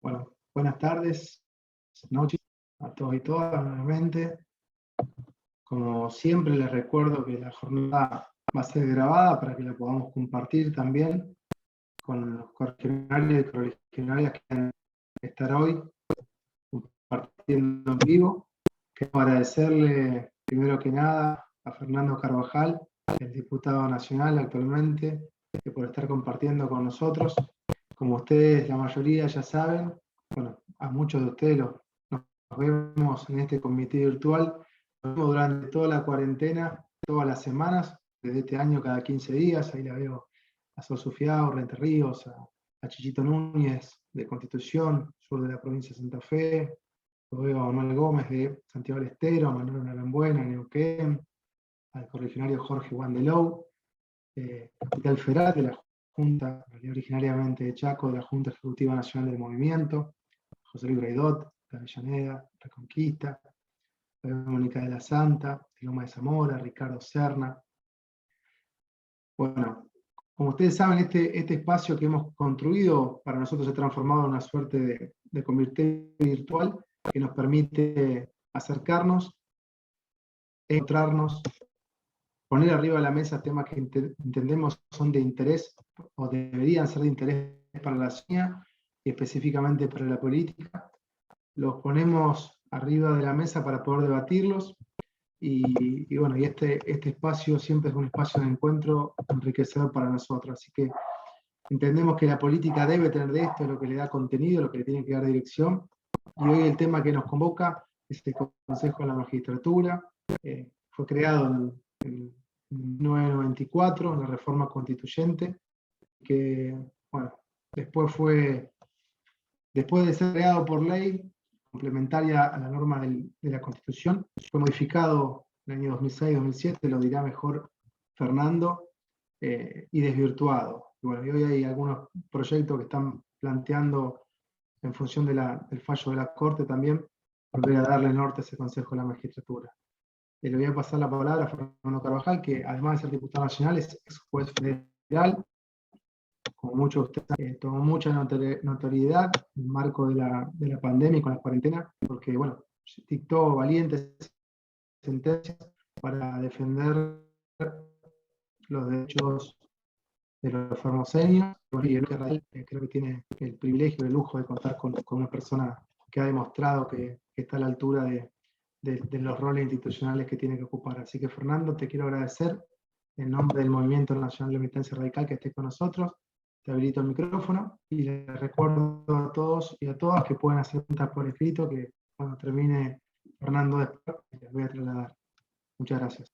Bueno, buenas tardes, noches a todos y todas nuevamente. Como siempre les recuerdo que la jornada va a ser grabada para que la podamos compartir también con los correligionarios y correligionarias que van a estar hoy compartiendo en vivo. Quiero agradecerle primero que nada a Fernando Carvajal, el diputado nacional actualmente, por estar compartiendo con nosotros. Como ustedes, la mayoría ya saben, bueno, a muchos de ustedes nos vemos en este comité virtual, nos vemos durante toda la cuarentena, todas las semanas, desde este año cada 15 días, ahí la veo a Sofía Rente Ríos, a Chichito Núñez de Constitución, sur de la provincia de Santa Fe, lo veo a Manuel Gómez de Santiago del Estero, a Manuel Narambuena, Neuquén, al correligionario Jorge Wandelou, de Alferat, de la Junta, originariamente de Chaco, de la Junta Ejecutiva Nacional del Movimiento, José Luis Braidot, de Avellaneda, Reconquista, Mónica de la Santa, de Loma de Zamora, Ricardo Serna. Bueno, como ustedes saben, este espacio que hemos construido para nosotros se ha transformado en una suerte de comité virtual que nos permite acercarnos, encontrarnos, poner arriba de la mesa temas que entendemos son de interés o deberían ser de interés para la ciudadanía y específicamente para la política. Los ponemos arriba de la mesa para poder debatirlos y bueno, y este espacio siempre es un espacio de encuentro enriquecedor para nosotros. Así que entendemos que la política debe tener de esto, lo que le da contenido, lo que le tiene que dar dirección. Y hoy el tema que nos convoca es el Consejo de la Magistratura. Fue creado en 1994, una reforma constituyente, que, bueno, después de ser creado por ley, complementaria a la norma de la Constitución, fue modificado en el año 2006-2007, lo dirá mejor Fernando, y desvirtuado. Y bueno, y hoy hay algunos proyectos que están planteando, en función del fallo de la Corte también, volver a darle norte a ese Consejo de la Magistratura. Le voy a pasar la palabra a Fernando Carvajal, que además de ser diputado nacional, es juez federal. Como muchos de ustedes, tomó mucha notoriedad en el marco de la pandemia y con la cuarentena, porque, bueno, dictó valientes sentencias para defender los derechos de los formoseños. Y creo que tiene el privilegio y el lujo de contar con una persona que ha demostrado que está a la altura de los roles institucionales que tiene que ocupar. Así que, Fernando, te quiero agradecer en nombre del Movimiento Nacional de Militancia Radical que estés con nosotros. Te habilito el micrófono y les recuerdo a todos y a todas que pueden hacer preguntas por escrito, que cuando termine Fernando después les voy a trasladar. Muchas gracias.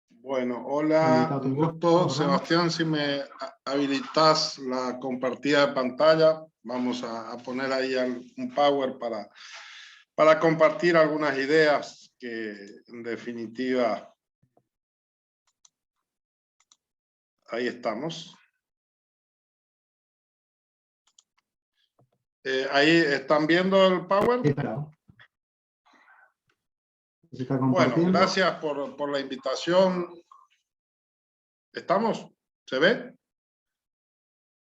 Bueno, hola, un gusto. Sebastián, si me habilitas la compartida de pantalla, vamos a poner ahí un power para compartir algunas ideas que en definitiva... Ahí estamos. ¿Ahí están viendo el power? Bueno, gracias por la invitación. ¿Estamos? ¿Se ve?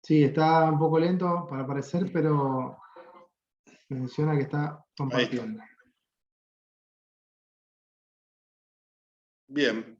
Sí, está un poco lento para aparecer, pero menciona que está compartiendo. Bien.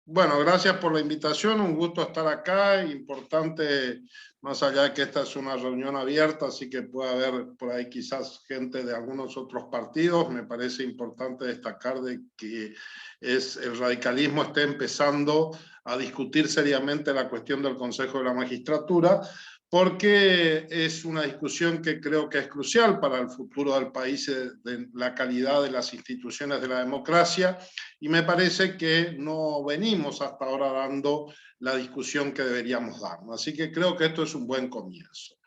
Bueno, gracias por la invitación, un gusto estar acá, importante, más allá de que esta es una reunión abierta, así que puede haber por ahí quizás gente de algunos otros partidos, me parece importante destacar de que el radicalismo está empezando a discutir seriamente la cuestión del Consejo de la Magistratura, porque es una discusión que creo que es crucial para el futuro del país, de la calidad de las instituciones de la democracia, y me parece que no venimos hasta ahora dando la discusión que deberíamos dar. Así que creo que esto es un buen comienzo.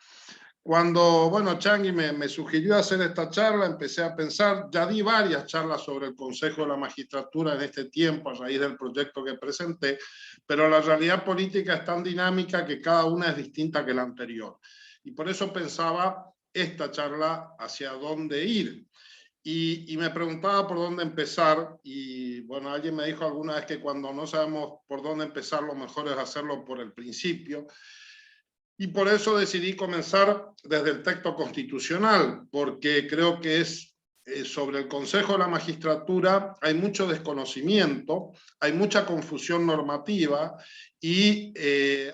Cuando, bueno, Changi me sugirió hacer esta charla, empecé a pensar, ya di varias charlas sobre el Consejo de la Magistratura en este tiempo, a raíz del proyecto que presenté, pero la realidad política es tan dinámica que cada una es distinta que la anterior. Y por eso pensaba esta charla hacia dónde ir. y me preguntaba por dónde empezar, y bueno, alguien me dijo alguna vez que cuando no sabemos por dónde empezar, lo mejor es hacerlo por el principio, y por eso decidí comenzar desde el texto constitucional, porque creo que es sobre el Consejo de la Magistratura hay mucho desconocimiento, hay mucha confusión normativa y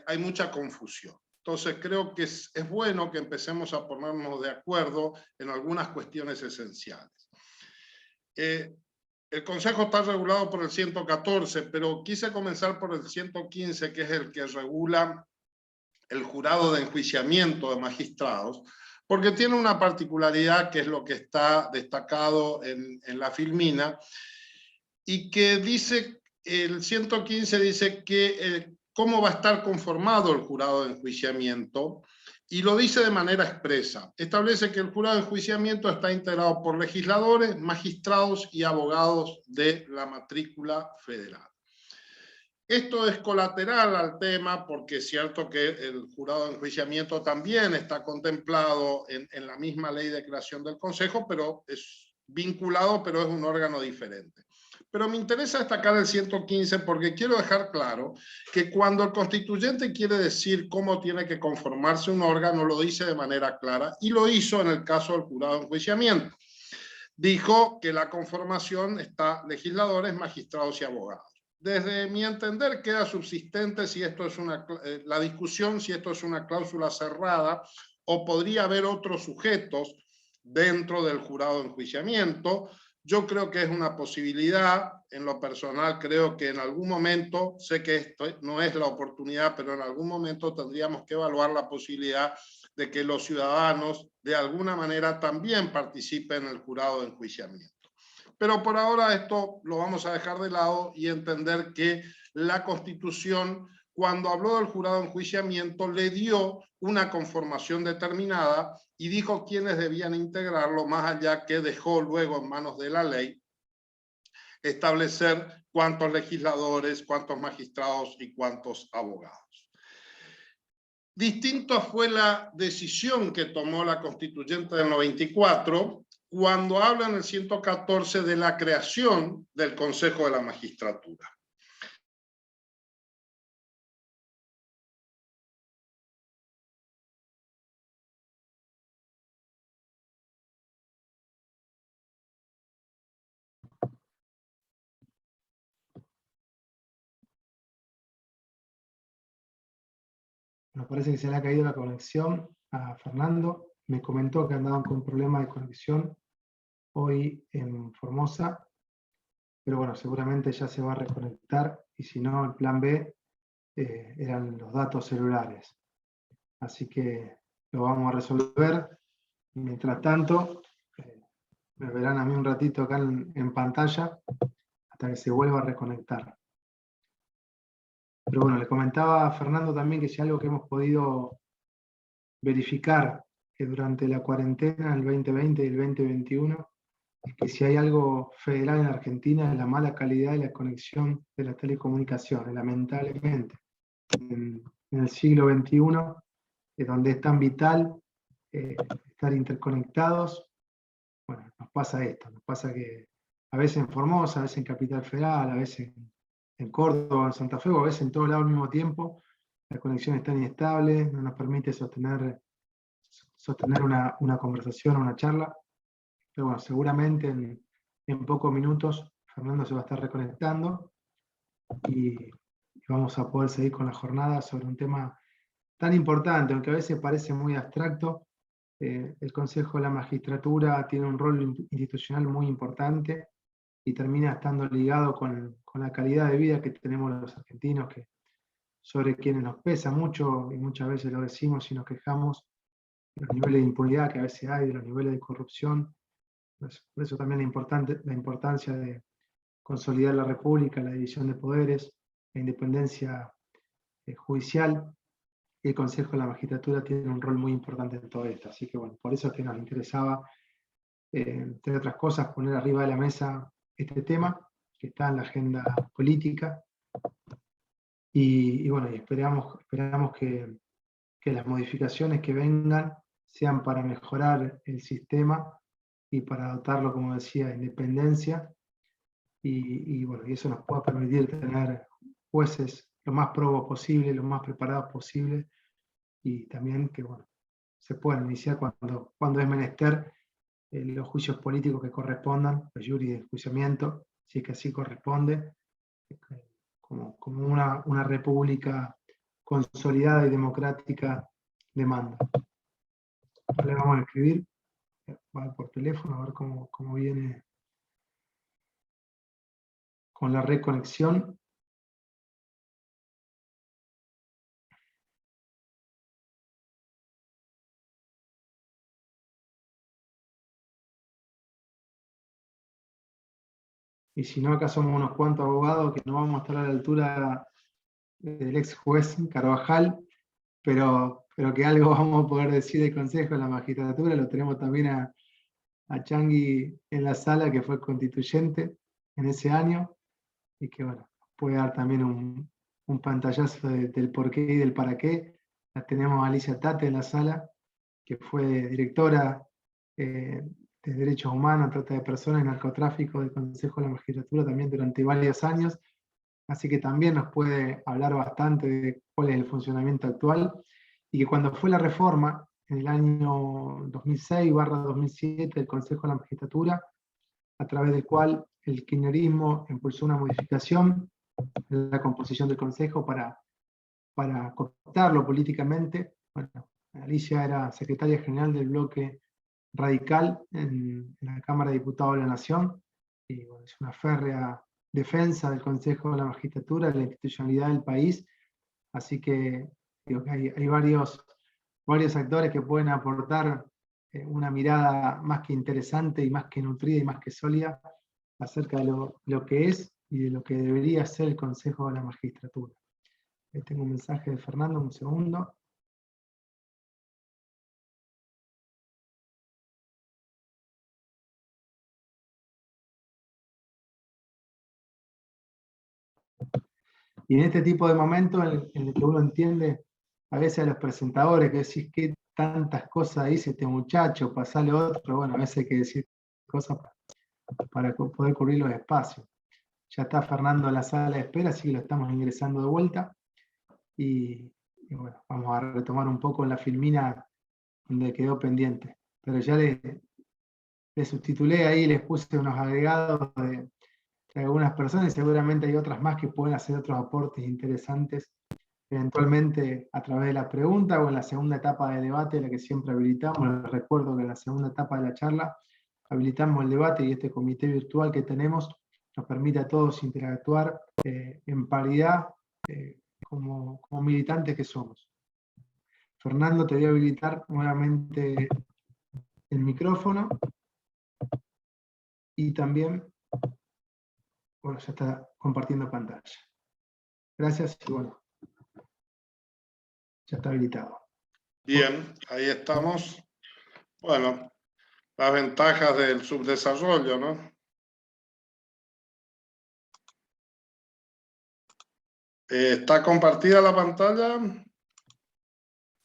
hay mucha confusión. Entonces creo que es bueno que empecemos a ponernos de acuerdo en algunas cuestiones esenciales. El Consejo está regulado por el 114, pero quise comenzar por el 115, que es el que regula el jurado de enjuiciamiento de magistrados, porque tiene una particularidad que es lo que está destacado en la filmina, y que dice, el 115 dice que cómo va a estar conformado el jurado de enjuiciamiento, y lo dice de manera expresa. Establece que el jurado de enjuiciamiento está integrado por legisladores, magistrados y abogados de la matrícula federal. Esto es colateral al tema porque es cierto que el jurado de enjuiciamiento también está contemplado en la misma ley de creación del Consejo, pero es vinculado, pero es un órgano diferente. Pero me interesa destacar el 115 porque quiero dejar claro que cuando el constituyente quiere decir cómo tiene que conformarse un órgano, lo dice de manera clara, y lo hizo en el caso del jurado de enjuiciamiento. Dijo que la conformación está legisladores, magistrados y abogados. Desde mi entender queda subsistente si esto es la discusión si esto es una cláusula cerrada o podría haber otros sujetos dentro del jurado de enjuiciamiento. Yo creo que es una posibilidad, en lo personal creo que en algún momento, sé que esto no es la oportunidad, pero en algún momento tendríamos que evaluar la posibilidad de que los ciudadanos de alguna manera también participen en el jurado de enjuiciamiento. Pero por ahora esto lo vamos a dejar de lado y entender que la Constitución, cuando habló del jurado de enjuiciamiento, le dio una conformación determinada y dijo quiénes debían integrarlo, más allá que dejó luego en manos de la ley establecer cuántos legisladores, cuántos magistrados y cuántos abogados. Distinta fue la decisión que tomó la constituyente del 94 cuando habla en el 114 de la creación del Consejo de la Magistratura. Me parece que se le ha caído la conexión a Fernando. Me comentó que andaban con un problema de conexión hoy en Formosa, pero bueno, seguramente ya se va a reconectar, y si no, el plan B eran los datos celulares. Así que lo vamos a resolver. Mientras tanto, me verán a mí un ratito acá en pantalla hasta que se vuelva a reconectar. Pero bueno, le comentaba a Fernando también que si algo que hemos podido verificar que durante la cuarentena del 2020 y el 2021 es que si hay algo federal en Argentina es la mala calidad de la conexión de las telecomunicaciones, lamentablemente. En el siglo XXI, donde es tan vital estar interconectados, bueno, nos pasa esto, nos pasa que a veces en Formosa, a veces en Capital Federal, a veces en Córdoba, en Santa Fe, o a veces en todos lados al mismo tiempo, la conexión está inestable, no nos permite sostener una conversación o una charla. Pero bueno, seguramente en pocos minutos Fernando se va a estar reconectando y vamos a poder seguir con la jornada sobre un tema tan importante, aunque a veces parece muy abstracto. El Consejo de la Magistratura tiene un rol institucional muy importante y termina estando ligado con la calidad de vida que tenemos los argentinos, sobre quienes nos pesa mucho, y muchas veces lo decimos y nos quejamos, de los niveles de impunidad que a veces hay, de los niveles de corrupción. Por eso también la importancia de consolidar la República, la división de poderes, la independencia judicial. Y el Consejo de la Magistratura tiene un rol muy importante en todo esto. Así que bueno, por eso es que nos interesaba, entre otras cosas, poner arriba de la mesa este tema, que está en la agenda política. Y bueno, y esperamos que las modificaciones que vengan sean para mejorar el sistema y para dotarlo, como decía, de independencia, y bueno, y eso nos pueda permitir tener jueces lo más probos posible, lo más preparados posible, y también que bueno, se puedan iniciar cuando es menester los juicios políticos que correspondan, los juris de enjuiciamiento, si es que así corresponde, como una república consolidada y democrática demanda. Le vamos a escribir, va por teléfono, a ver cómo viene con la reconexión. Y si no, acá somos unos cuantos abogados que no vamos a estar a la altura del ex juez Carvajal, pero que algo vamos a poder decir del Consejo de la Magistratura. Lo tenemos también a Changi en la sala, que fue constituyente en ese año, y que bueno, puede dar también un pantallazo del por qué y del para qué. La tenemos a Alicia Tate en la sala, que fue directora de Derechos Humanos, Trata de Personas y Narcotráfico del Consejo de la Magistratura también durante varios años, así que también nos puede hablar bastante de cuál es el funcionamiento actual, y que cuando fue la reforma, en el año 2006/2007 del Consejo de la Magistratura, a través del cual el kirchnerismo impulsó una modificación en la composición del Consejo para cooptarlo políticamente. Bueno, Alicia era secretaria general del bloque radical en la Cámara de Diputados de la Nación, y bueno, es una férrea defensa del Consejo de la Magistratura, de la institucionalidad del país, así que digo que hay varios actores que pueden aportar una mirada más que interesante y más que nutrida y más que sólida acerca de lo que es y de lo que debería ser el Consejo de la Magistratura. Tengo un mensaje de Fernando, un segundo. Y en este tipo de momentos en el que uno entiende a veces a los presentadores que decís que tantas cosas dice este muchacho, pasale otro, bueno, a veces hay que decir cosas para poder cubrir los espacios. Ya está Fernando en la sala de espera, así que lo estamos ingresando de vuelta. Y bueno, vamos a retomar un poco en la filmina donde quedó pendiente. Pero ya le subtitulé ahí, les puse unos agregados de algunas personas, y seguramente hay otras más que pueden hacer otros aportes interesantes, eventualmente a través de la pregunta o en la segunda etapa de debate, la que siempre habilitamos. Les recuerdo que en la segunda etapa de la charla habilitamos el debate, y este comité virtual que tenemos nos permite a todos interactuar en paridad como militantes que somos. Fernando, te voy a habilitar nuevamente el micrófono, y también, bueno, ya está compartiendo pantalla. Gracias, y bueno, ya está habilitado. Bien, ahí estamos. Bueno, las ventajas del subdesarrollo, ¿no? ¿Está compartida la pantalla?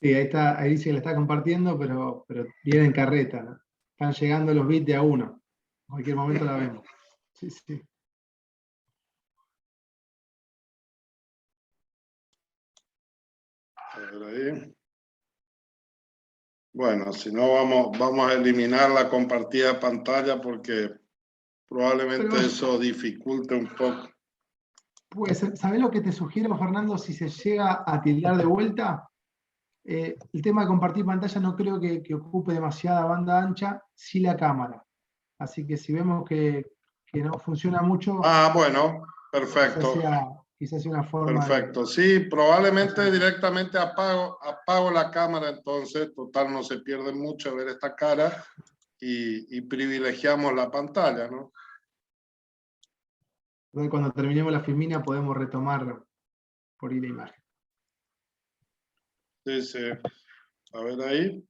Sí, ahí está, ahí se le está compartiendo, pero viene en carreta, ¿no? Están llegando los bits de a uno. En cualquier momento la vemos. Sí, sí. A ver ahí. Bueno, si no, vamos a eliminar la compartida de pantalla porque probablemente Pero, eso dificulte un poco. pues, ¿sabés lo que te sugiero, Fernando? Si se llega a tildar de vuelta, el tema de compartir pantalla no creo que ocupe demasiada banda ancha, sí la cámara. Así que si vemos que no funciona mucho, Ah, bueno, perfecto. quizás sea una forma Perfecto. Sí, probablemente directamente apago la cámara, entonces, total, no se pierde mucho ver esta cara y privilegiamos la pantalla, ¿no? cuando terminemos la filmina podemos retomar por ahí la imagen. Sí, sí. A ver ahí.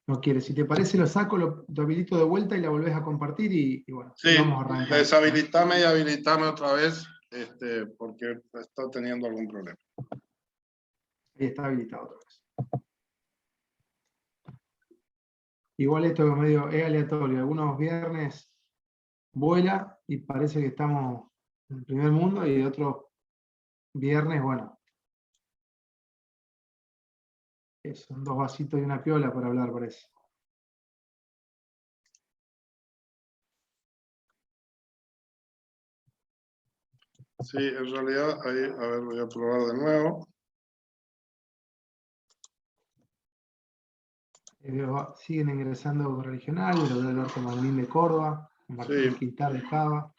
No quiere. Si te parece, lo saco, lo habilito de vuelta y la volvés a compartir, y bueno, Sí, y vamos a arrancar. deshabilitame y habilitame otra vez, porque está teniendo algún problema. Ahí está habilitado otra vez. Igual esto es medio es aleatorio. Algunos viernes vuela y parece que estamos en el primer mundo, y otros viernes, bueno, son 2 vasitos y una piola para hablar, parece. Sí, en realidad, ahí, a ver, voy a probar de nuevo. Siguen ingresando regionales, lo de Alberto Magnín de Córdoba, Martín Sí. Quintal de Cava.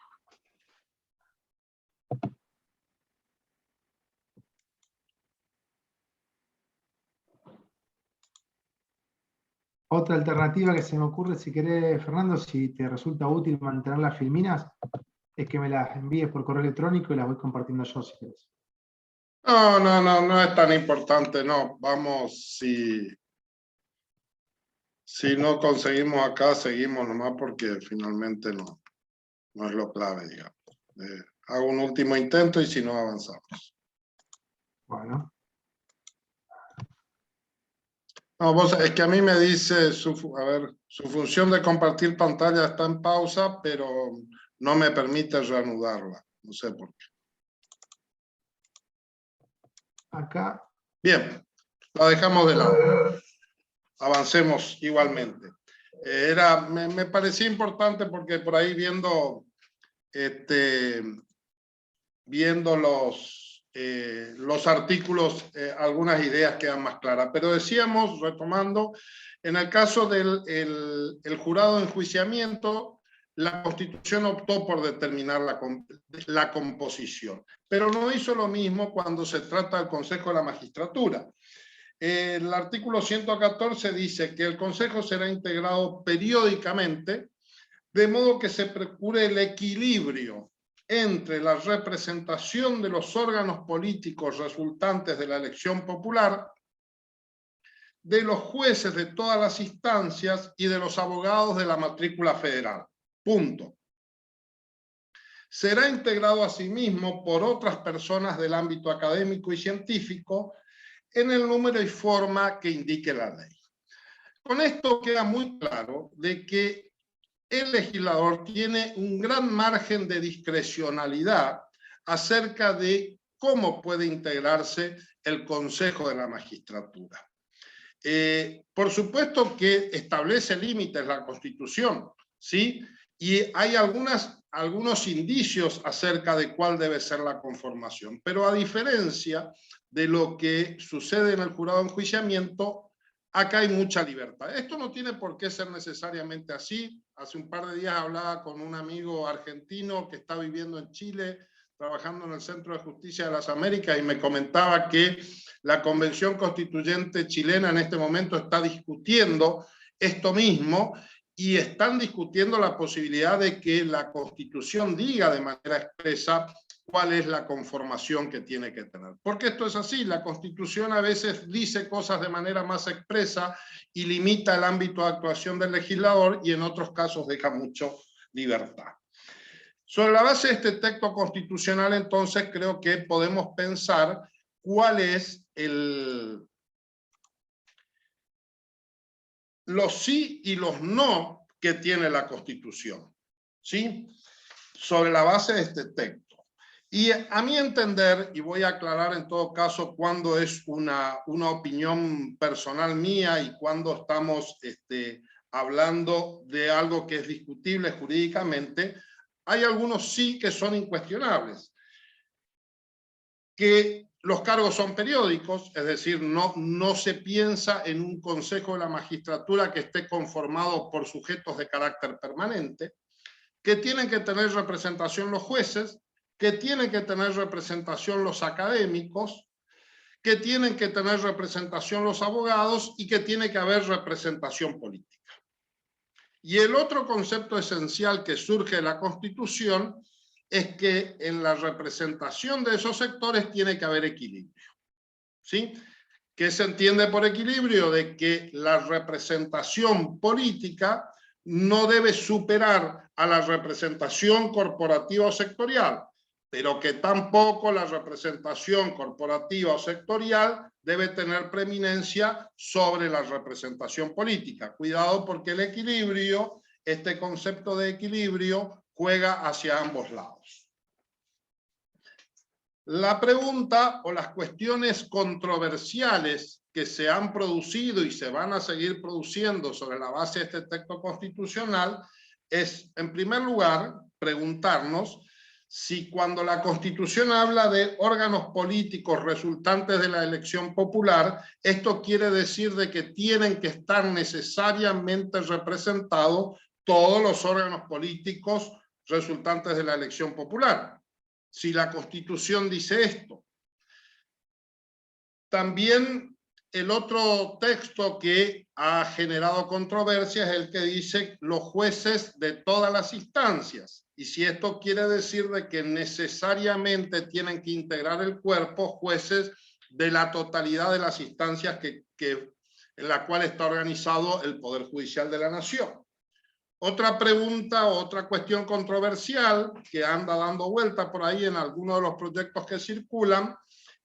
Otra alternativa que se me ocurre, si querés, Fernando, si te resulta útil mantener las filminas, es que me las envíes por correo electrónico y las voy compartiendo yo, si querés. No es tan importante, no. Vamos, si no conseguimos acá, seguimos nomás, porque finalmente no es lo clave, digamos. Hago un último intento y si no, avanzamos. Bueno. No, vos, es que a mí me dice, su función de compartir pantalla está en pausa, pero no me permite reanudarla. No sé por qué. Acá. Bien, la dejamos de lado. Avancemos igualmente. Me parecía importante porque por ahí viendo los artículos, algunas ideas quedan más claras. Pero decíamos, retomando, en el caso del el jurado de enjuiciamiento, la Constitución optó por determinar la composición, pero no hizo lo mismo cuando se trata del Consejo de la Magistratura. El artículo 114 dice que el Consejo será integrado periódicamente, de modo que se procure el equilibrio entre la representación de los órganos políticos resultantes de la elección popular, de los jueces de todas las instancias y de los abogados de la matrícula federal. Punto. Será integrado asimismo por otras personas del ámbito académico y científico en el número y forma que indique la ley. Con esto queda muy claro de que el legislador tiene un gran margen de discrecionalidad acerca de cómo puede integrarse el Consejo de la Magistratura. Por supuesto que establece límites la Constitución, ¿sí? Y hay algunos indicios acerca de cuál debe ser la conformación, pero a diferencia de lo que sucede en el jurado de enjuiciamiento, acá hay mucha libertad. Esto no tiene por qué ser necesariamente así. Hace un par de días hablaba con un amigo argentino que está viviendo en Chile, trabajando en el Centro de Justicia de las Américas, y me comentaba que la Convención Constituyente chilena en este momento está discutiendo esto mismo, y están discutiendo la posibilidad de que la Constitución diga de manera expresa cuál es la conformación que tiene que tener. Porque esto es así, la Constitución a veces dice cosas de manera más expresa y limita el ámbito de actuación del legislador, y en otros casos deja mucho libertad. Sobre la base de este texto constitucional, entonces, creo que podemos pensar cuál es los sí y los no que tiene la Constitución, ¿sí? Sobre la base de este texto. Y a mi entender, y voy a aclarar en todo caso cuándo es una opinión personal mía y cuándo estamos hablando de algo que es discutible jurídicamente, hay algunos sí que son incuestionables. Que los cargos son periódicos, es decir, no se piensa en un Consejo de la Magistratura que esté conformado por sujetos de carácter permanente, que tienen que tener representación los jueces, que tienen que tener representación los académicos, que tienen que tener representación los abogados y que tiene que haber representación política. Y el otro concepto esencial que surge de la Constitución es que en la representación de esos sectores tiene que haber equilibrio, ¿sí? ¿Qué se entiende por equilibrio? De que la representación política no debe superar a la representación corporativa o sectorial, pero que tampoco la representación corporativa o sectorial debe tener preeminencia sobre la representación política. Cuidado, porque el equilibrio, este concepto de equilibrio, juega hacia ambos lados. La pregunta o las cuestiones controversiales que se han producido y se van a seguir produciendo sobre la base de este texto constitucional es, en primer lugar, preguntarnos si cuando la Constitución habla de órganos políticos resultantes de la elección popular, esto quiere decir de que tienen que estar necesariamente representados todos los órganos políticos resultantes de la elección popular. Si la Constitución dice esto. También el otro texto que ha generado controversia es el que dice los jueces de todas las instancias. Y si esto quiere decir de que necesariamente tienen que integrar el cuerpo jueces de la totalidad de las instancias en la cual está organizado el Poder Judicial de la Nación. Otra pregunta, otra cuestión controversial que anda dando vuelta por ahí en algunos de los proyectos que circulan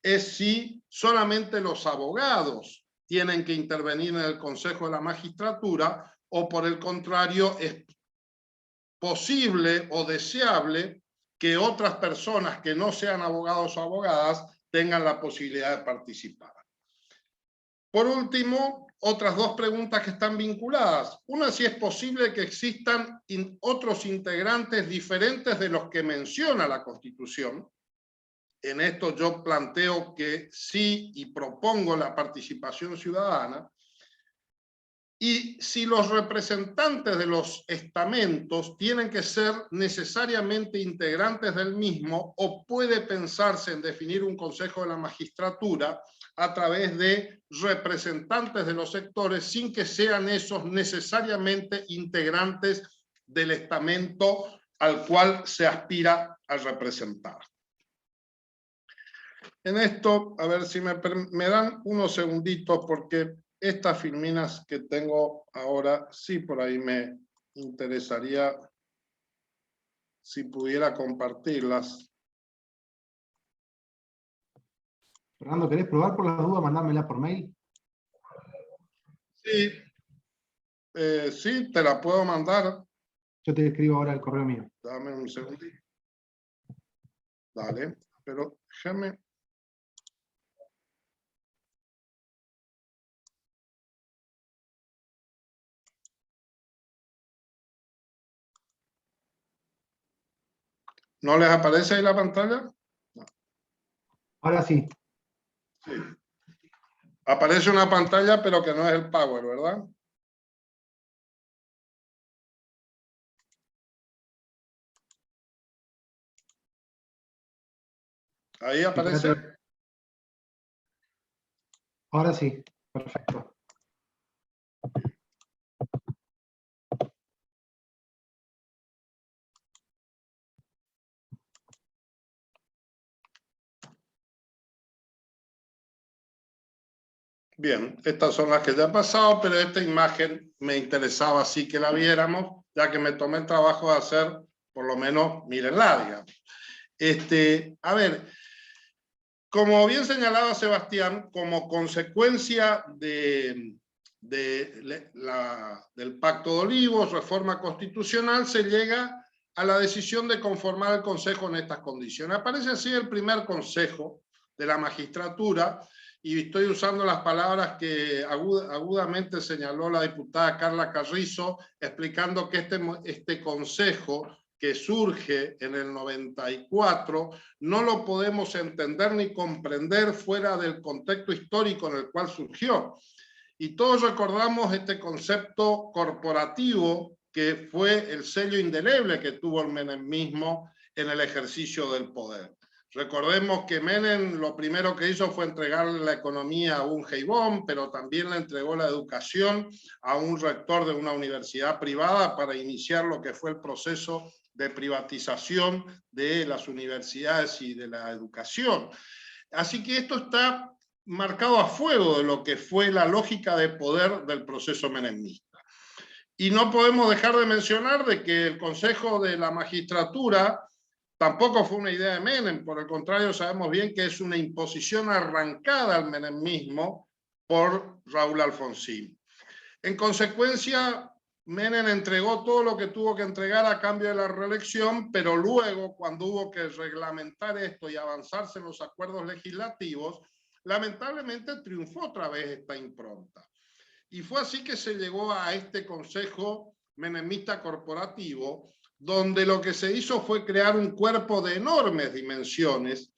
es si solamente los abogados tienen que intervenir en el Consejo de la Magistratura o por el contrario es posible o deseable que otras personas que no sean abogados o abogadas tengan la posibilidad de participar. Por último, otras dos preguntas que están vinculadas. Una, si es posible que existan otros integrantes diferentes de los que menciona la Constitución. En esto yo planteo que sí y propongo la participación ciudadana. Y si los representantes de los estamentos tienen que ser necesariamente integrantes del mismo o puede pensarse en definir un Consejo de la Magistratura a través de representantes de los sectores sin que sean esos necesariamente integrantes del estamento al cual se aspira a representar. En esto, a ver si me dan unos segunditos porque estas filminas que tengo ahora, sí por ahí me interesaría si pudiera compartirlas. Fernando, ¿querés probar por la duda? Mandármela por mail. Sí, sí, te la puedo mandar. Yo te escribo ahora el correo mío. Dame un segundito. Dale, pero déjame. ¿No les aparece ahí la pantalla? No. Ahora sí. Sí. Aparece una pantalla, pero que no es el Power, ¿verdad? Ahí aparece. Fíjate. Ahora sí, perfecto. Bien, estas son las que ya he pasado, pero esta imagen me interesaba así que la viéramos, ya que me tomé el trabajo de hacer, por lo menos, mírenla, digamos. A ver, como bien señalaba Sebastián, como consecuencia del Pacto de Olivos, reforma constitucional, se llega a la decisión de conformar el Consejo en estas condiciones. Aparece así el primer Consejo de la Magistratura, y estoy usando las palabras que agudamente señaló la diputada Carla Carrizo, explicando que este Consejo que surge en el 94, no lo podemos entender ni comprender fuera del contexto histórico en el cual surgió. Y todos recordamos este concepto corporativo que fue el sello indeleble que tuvo el menemismo en el ejercicio del poder. Recordemos que Menem lo primero que hizo fue entregarle la economía a un Heibón, pero también le entregó la educación a un rector de una universidad privada para iniciar lo que fue el proceso de privatización de las universidades y de la educación. Así que esto está marcado a fuego de lo que fue la lógica de poder del proceso menemista. Y no podemos dejar de mencionar de que el Consejo de la Magistratura Tampoco fue una idea de Menem, por el contrario, sabemos bien que es una imposición arrancada al menemismo por Raúl Alfonsín. En consecuencia, Menem entregó todo lo que tuvo que entregar a cambio de la reelección, pero luego, cuando hubo que reglamentar esto y avanzarse en los acuerdos legislativos, lamentablemente triunfó otra vez esta impronta. Y fue así que se llegó a este Consejo Menemista Corporativo, donde lo que se hizo fue crear un cuerpo de enormes dimensiones,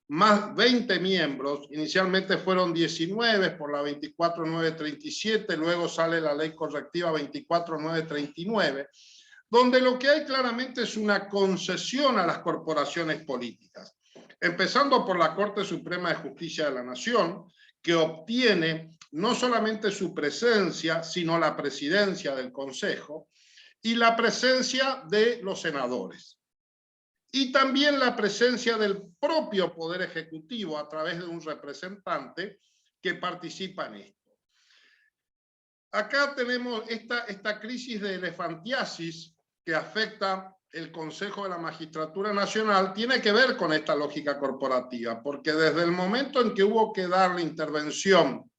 más 20 miembros, inicialmente fueron 19 por la 24937, luego sale la ley correctiva 24939, donde lo que hay claramente es una concesión a las corporaciones políticas, empezando por la Corte Suprema de Justicia de la Nación, que obtiene no solamente su presencia, sino la presidencia del Consejo, y la presencia de los senadores. Y también la presencia del propio Poder Ejecutivo a través de un representante que participa en esto. Acá tenemos esta crisis de elefantiasis que afecta el Consejo de la Magistratura Nacional, tiene que ver con esta lógica corporativa, porque desde el momento en que hubo que darle intervención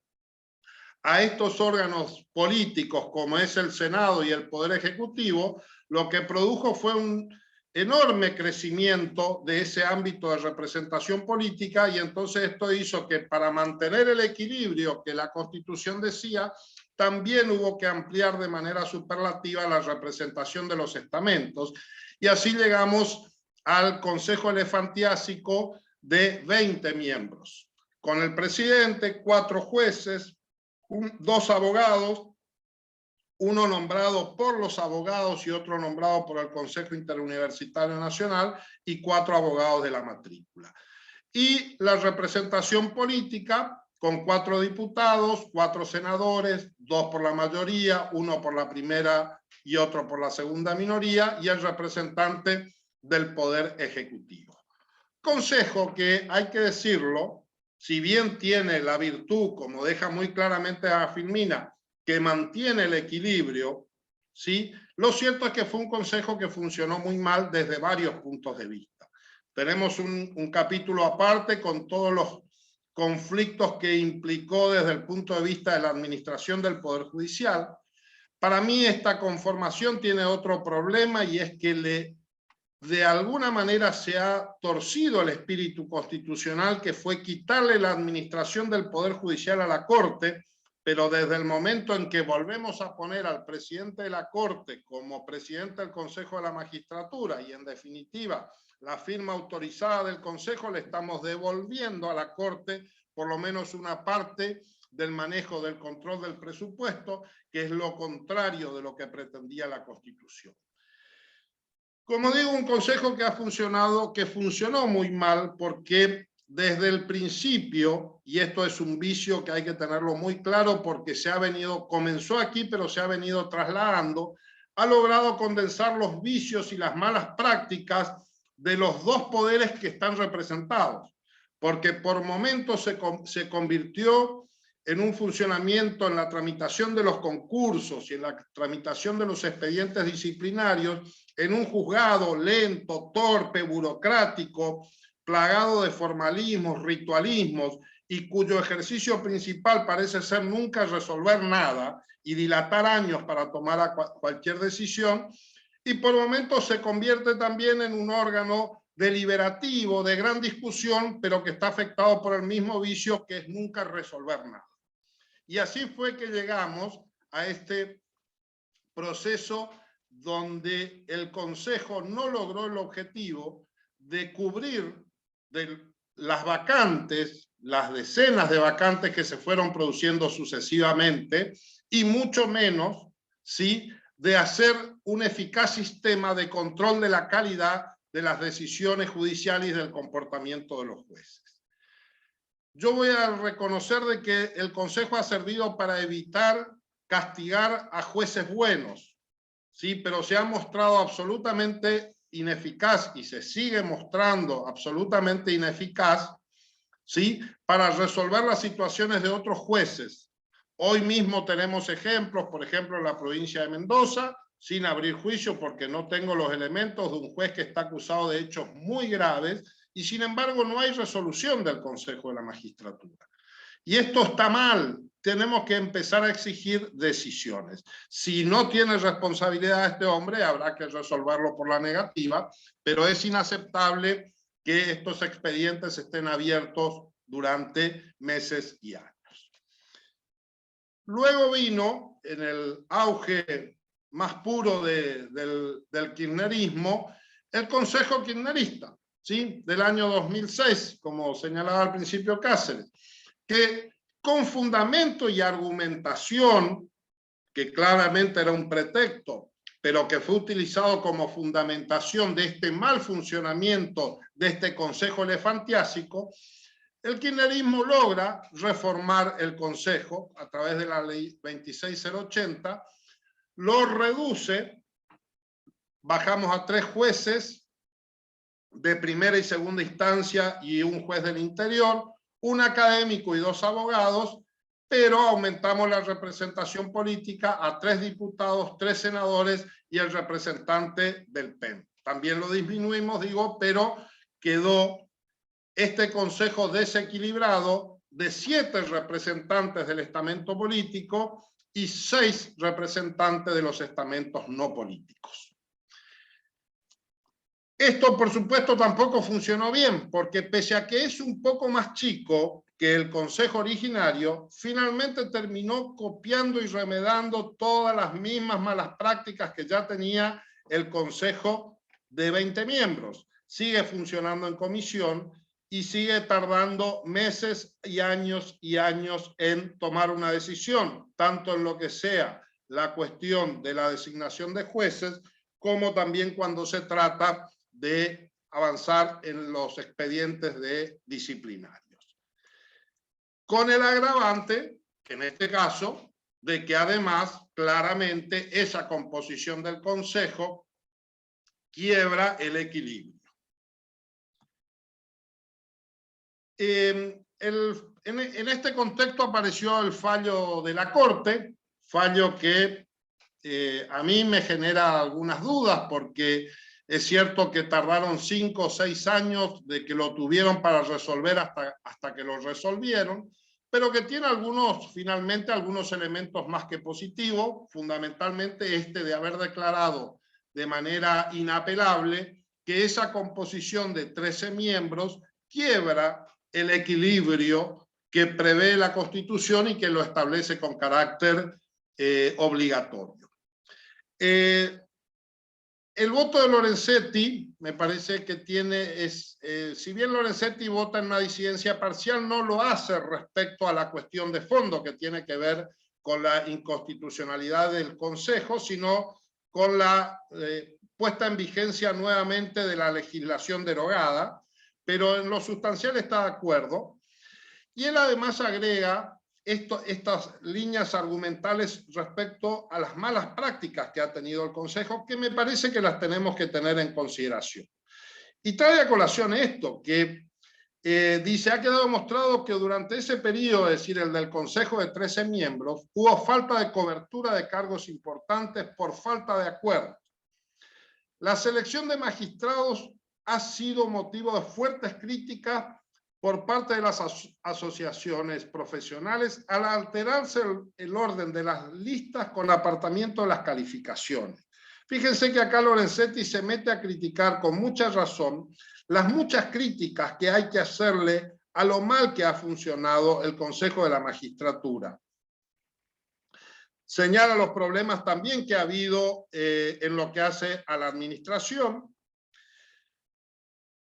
a estos órganos políticos como es el Senado y el Poder Ejecutivo, lo que produjo fue un enorme crecimiento de ese ámbito de representación política, y entonces esto hizo que para mantener el equilibrio que la Constitución decía, también hubo que ampliar de manera superlativa la representación de los estamentos, y así llegamos al Consejo Elefantiásico de 20 miembros, con el presidente, 4 jueces, 2 abogados, uno nombrado por los abogados y otro nombrado por el Consejo Interuniversitario Nacional, y 4 abogados de la matrícula. Y la representación política con 4 diputados, 4 senadores, 2 por la mayoría, 1 por la primera y otro por la segunda minoría, y el representante del Poder Ejecutivo. Consejo que, hay que decirlo, si bien tiene la virtud, como deja muy claramente a Filmina, que mantiene el equilibrio, ¿sí? Lo cierto es que fue un consejo que funcionó muy mal desde varios puntos de vista. Tenemos un capítulo aparte con todos los conflictos que implicó desde el punto de vista de la administración del Poder Judicial. Para mí esta conformación tiene otro problema, y es que de alguna manera se ha torcido el espíritu constitucional, que fue quitarle la administración del Poder Judicial a la Corte, pero desde el momento en que volvemos a poner al presidente de la Corte como presidente del Consejo de la Magistratura, y en definitiva la firma autorizada del Consejo, le estamos devolviendo a la Corte por lo menos una parte del manejo del control del presupuesto, que es lo contrario de lo que pretendía la Constitución. Como digo, un consejo que funcionó muy mal, porque desde el principio, y esto es un vicio que hay que tenerlo muy claro porque comenzó aquí pero se ha venido trasladando, ha logrado condensar los vicios y las malas prácticas de los 2 poderes que están representados, porque por momentos se convirtió en un funcionamiento en la tramitación de los concursos y en la tramitación de los expedientes disciplinarios, en un juzgado lento, torpe, burocrático, plagado de formalismos, ritualismos, y cuyo ejercicio principal parece ser nunca resolver nada y dilatar años para tomar cualquier decisión, y por momentos se convierte también en un órgano deliberativo, de gran discusión, pero que está afectado por el mismo vicio, que es nunca resolver nada. Y así fue que llegamos a este proceso donde el Consejo no logró el objetivo de cubrir las vacantes, las decenas de vacantes que se fueron produciendo sucesivamente, y mucho menos, ¿sí?, de hacer un eficaz sistema de control de la calidad de las decisiones judiciales y del comportamiento de los jueces. Yo voy a reconocer de que el Consejo ha servido para evitar castigar a jueces buenos, ¿sí?, pero se ha mostrado absolutamente ineficaz, y se sigue mostrando absolutamente ineficaz, ¿sí?, para resolver las situaciones de otros jueces. Hoy mismo tenemos ejemplos, por ejemplo, en la provincia de Mendoza, sin abrir juicio porque no tengo los elementos de un juez que está acusado de hechos muy graves y sin embargo no hay resolución del Consejo de la Magistratura. Y esto está mal, tenemos que empezar a exigir decisiones. Si no tiene responsabilidad este hombre, habrá que resolverlo por la negativa, pero es inaceptable que estos expedientes estén abiertos durante meses y años. Luego vino, en el auge más puro del kirchnerismo, el Consejo Kirchnerista, ¿sí? Del año 2006, como señalaba al principio Cáceres, que con fundamento y argumentación, que claramente era un pretexto, pero que fue utilizado como fundamentación de este mal funcionamiento de este Consejo Elefantiásico, el kirchnerismo logra reformar el Consejo a través de la ley 26080, lo reduce, bajamos a 3 jueces de primera y segunda instancia y un juez del interior, un académico y 2 abogados, pero aumentamos la representación política a 3 diputados, 3 senadores y el representante del PEN. También lo disminuimos, digo, pero quedó este consejo desequilibrado de 7 representantes del estamento político y 6 representantes de los estamentos no políticos. Esto, por supuesto, tampoco funcionó bien, porque pese a que es un poco más chico que el consejo originario, finalmente terminó copiando y remedando todas las mismas malas prácticas que ya tenía el consejo de 20 miembros. Sigue funcionando en comisión y sigue tardando meses y años en tomar una decisión, tanto en lo que sea la cuestión de la designación de jueces, como también cuando se trata de avanzar en los expedientes de disciplinarios. Con el agravante, en este caso, de que además claramente esa composición del Consejo quiebra el equilibrio. En este contexto apareció el fallo de la Corte, fallo que a mí me genera algunas dudas porque es cierto que tardaron 5 o 6 años de que lo tuvieron para resolver hasta que lo resolvieron, pero que tiene finalmente algunos elementos más que positivos, fundamentalmente este de haber declarado de manera inapelable que esa composición de 13 miembros quiebra el equilibrio que prevé la Constitución y que lo establece con carácter obligatorio. El voto de Lorenzetti me parece que si bien Lorenzetti vota en una disidencia parcial, no lo hace respecto a la cuestión de fondo que tiene que ver con la inconstitucionalidad del Consejo, sino con la puesta en vigencia nuevamente de la legislación derogada, pero en lo sustancial está de acuerdo. Y él además agrega estas líneas argumentales respecto a las malas prácticas que ha tenido el Consejo, que me parece que las tenemos que tener en consideración. Y trae a colación esto, que dice, ha quedado demostrado que durante ese periodo, es decir, el del Consejo de 13 miembros, hubo falta de cobertura de cargos importantes por falta de acuerdos. La selección de magistrados ha sido motivo de fuertes críticas por parte de las asociaciones profesionales al alterarse el orden de las listas con apartamiento de las calificaciones. Fíjense que acá Lorenzetti se mete a criticar con mucha razón las muchas críticas que hay que hacerle a lo mal que ha funcionado el Consejo de la Magistratura. Señala los problemas también que ha habido en lo que hace a la administración.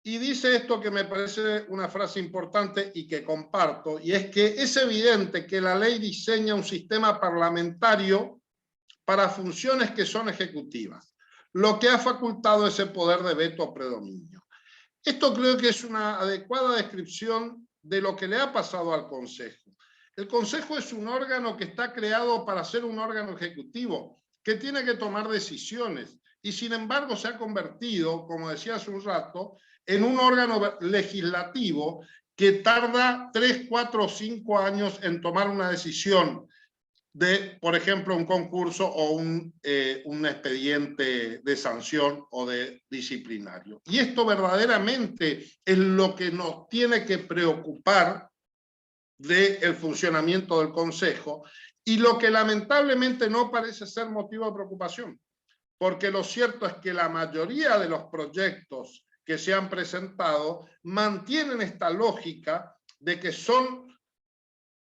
Y dice esto que me parece una frase importante y que comparto, y es que es evidente que la ley diseña un sistema parlamentario para funciones que son ejecutivas, lo que ha facultado ese poder de veto o predominio. Esto creo que es una adecuada descripción de lo que le ha pasado al Consejo. El Consejo es un órgano que está creado para ser un órgano ejecutivo, que tiene que tomar decisiones, y sin embargo se ha convertido, como decía hace un rato, en un órgano legislativo que tarda 3, 4 o 5 años en tomar una decisión de, por ejemplo, un concurso o un expediente de sanción o de disciplinario. Y esto verdaderamente es lo que nos tiene que preocupar del funcionamiento del Consejo y lo que lamentablemente no parece ser motivo de preocupación, porque lo cierto es que la mayoría de los proyectos que se han presentado mantienen esta lógica de que son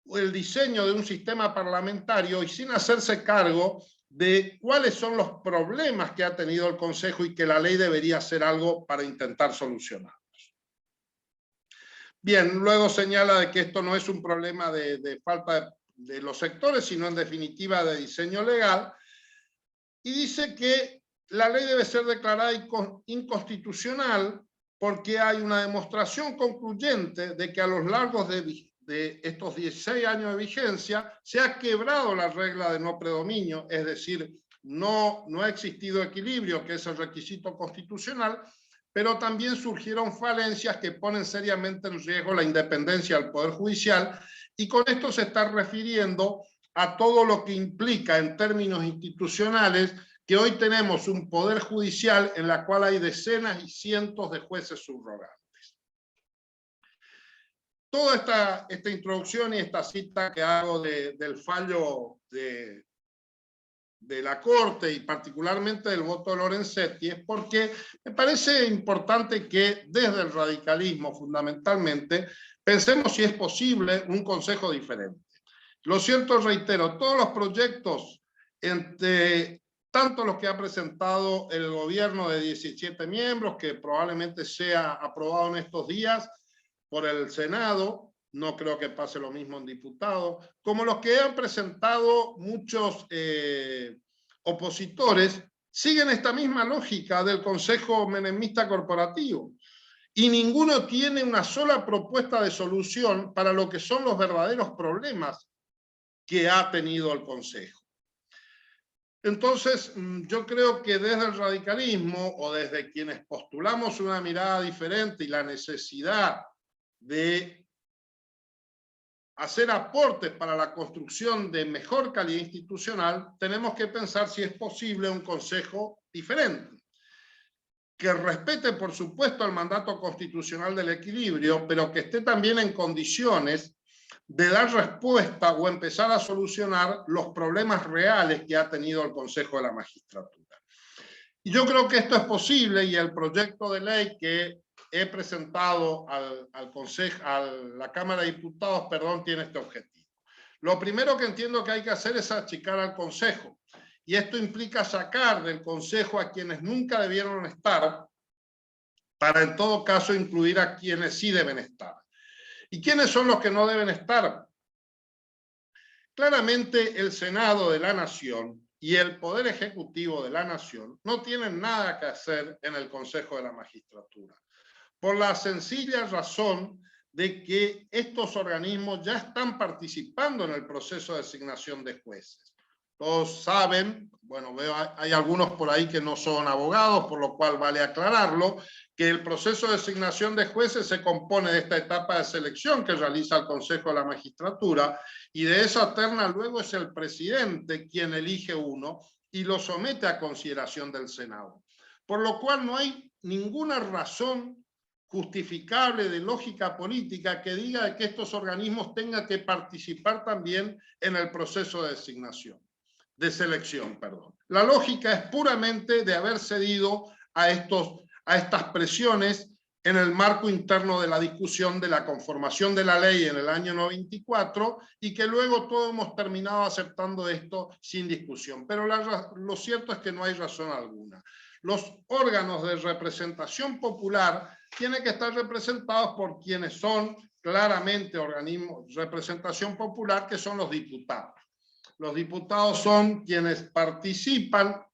el diseño de un sistema parlamentario y sin hacerse cargo de cuáles son los problemas que ha tenido el Consejo y que la ley debería hacer algo para intentar solucionarlos. Bien, luego señala de que esto no es un problema de falta de los sectores, sino en definitiva de diseño legal, y dice que la ley debe ser declarada inconstitucional porque hay una demostración concluyente de que a lo largo de estos 16 años de vigencia se ha quebrado la regla de no predominio, es decir, no ha existido equilibrio, que es el requisito constitucional, pero también surgieron falencias que ponen seriamente en riesgo la independencia del Poder Judicial, y con esto se está refiriendo a todo lo que implica en términos institucionales que hoy tenemos un poder judicial en la cual hay decenas y cientos de jueces subrogantes. Toda esta introducción y esta cita que hago del fallo de la Corte y particularmente del voto de Lorenzetti es porque me parece importante que desde el radicalismo fundamentalmente pensemos si es posible un consejo diferente. Lo cierto, reitero, todos los proyectos, tanto los que ha presentado el gobierno de 17 miembros, que probablemente sea aprobado en estos días por el Senado, no creo que pase lo mismo en diputados, como los que han presentado muchos opositores, siguen esta misma lógica del Consejo Menemista Corporativo. Y ninguno tiene una sola propuesta de solución para lo que son los verdaderos problemas que ha tenido el Consejo. Entonces, yo creo que desde el radicalismo o desde quienes postulamos una mirada diferente y la necesidad de hacer aportes para la construcción de mejor calidad institucional, tenemos que pensar si es posible un consejo diferente, que respete, por supuesto, el mandato constitucional del equilibrio, pero que esté también en condiciones de dar respuesta o empezar a solucionar los problemas reales que ha tenido el Consejo de la Magistratura. Y yo creo que esto es posible, y el proyecto de ley que he presentado a la Cámara de Diputados, tiene este objetivo. Lo primero que entiendo que hay que hacer es achicar al Consejo, y esto implica sacar del Consejo a quienes nunca debieron estar, para en todo caso incluir a quienes sí deben estar. ¿Y quiénes son los que no deben estar? Claramente el Senado de la Nación y el Poder Ejecutivo de la Nación no tienen nada que hacer en el Consejo de la Magistratura, por la sencilla razón de que estos organismos ya están participando en el proceso de designación de jueces. Todos saben, bueno, veo hay algunos por ahí que no son abogados, por lo cual vale aclararlo, que el proceso de designación de jueces se compone de esta etapa de selección que realiza el Consejo de la Magistratura, y de esa terna luego es el presidente quien elige uno y lo somete a consideración del Senado. Por lo cual no hay ninguna razón justificable de lógica política que diga que estos organismos tengan que participar también en el proceso de designación. De selección, perdón. La lógica es puramente de haber cedido a estas presiones en el marco interno de la discusión de la conformación de la ley en el año 94, y que luego todos hemos terminado aceptando esto sin discusión. Pero lo cierto es que no hay razón alguna. Los órganos de representación popular tienen que estar representados por quienes son claramente organismos de representación popular, que son los diputados. Los diputados son quienes participan,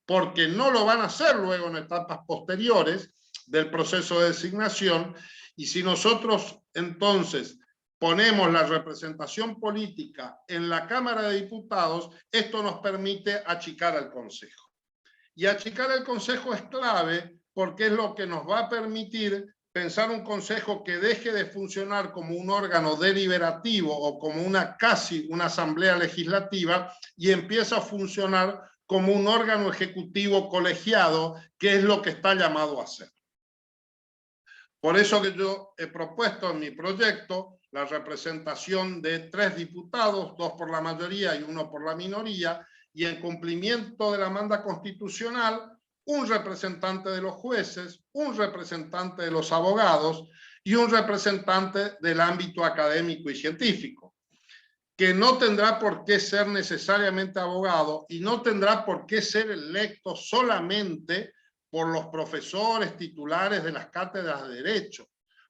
porque no lo van a hacer luego en etapas posteriores del proceso de designación, y si nosotros entonces ponemos la representación política en la Cámara de Diputados, esto nos permite achicar al Consejo. Y achicar el Consejo es clave porque es lo que nos va a permitir pensar un consejo que deje de funcionar como un órgano deliberativo o como casi una asamblea legislativa y empieza a funcionar como un órgano ejecutivo colegiado, que es lo que está llamado a ser. Por eso que yo he propuesto en mi proyecto la representación de 3 diputados, 2 por la mayoría y 1 por la minoría, y en cumplimiento de la manda constitucional, un representante de los jueces, un representante de los abogados y un representante del ámbito académico y científico, que no tendrá por qué ser necesariamente abogado y no tendrá por qué ser electo solamente por los profesores titulares de las cátedras de Derecho,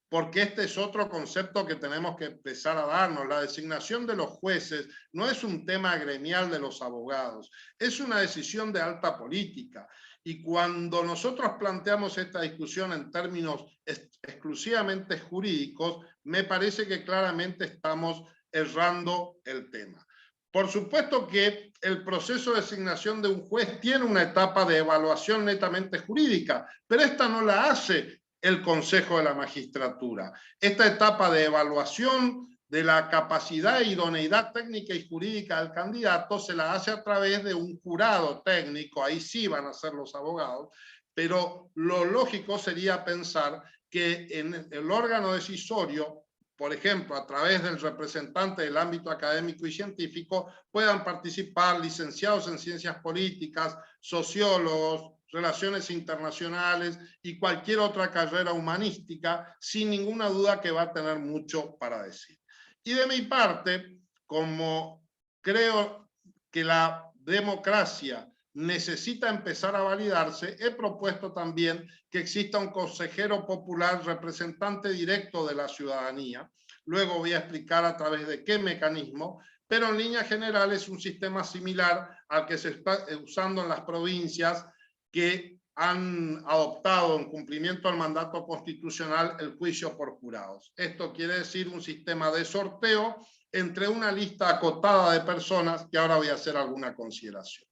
porque este es otro concepto que tenemos que empezar a darnos. La designación de los jueces no es un tema gremial de los abogados, es una decisión de alta política. Y cuando nosotros planteamos esta discusión en términos exclusivamente jurídicos, me parece que claramente estamos errando el tema. Por supuesto que el proceso de designación de un juez tiene una etapa de evaluación netamente jurídica, pero esta no la hace el Consejo de la Magistratura. Esta etapa de evaluación de la capacidad e idoneidad técnica y jurídica del candidato se la hace a través de un jurado técnico, ahí sí van a ser los abogados, pero lo lógico sería pensar que en el órgano decisorio, por ejemplo, a través del representante del ámbito académico y científico, puedan participar licenciados en ciencias políticas, sociólogos, relaciones internacionales y cualquier otra carrera humanística, sin ninguna duda que va a tener mucho para decir. Y de mi parte, como creo que la democracia necesita empezar a validarse, he propuesto también que exista un consejero popular representante directo de la ciudadanía. Luego voy a explicar a través de qué mecanismo, pero en líneas generales es un sistema similar al que se está usando en las provincias que han adoptado en cumplimiento al mandato constitucional el juicio por jurados. Esto quiere decir un sistema de sorteo entre una lista acotada de personas, que ahora voy a hacer alguna consideración.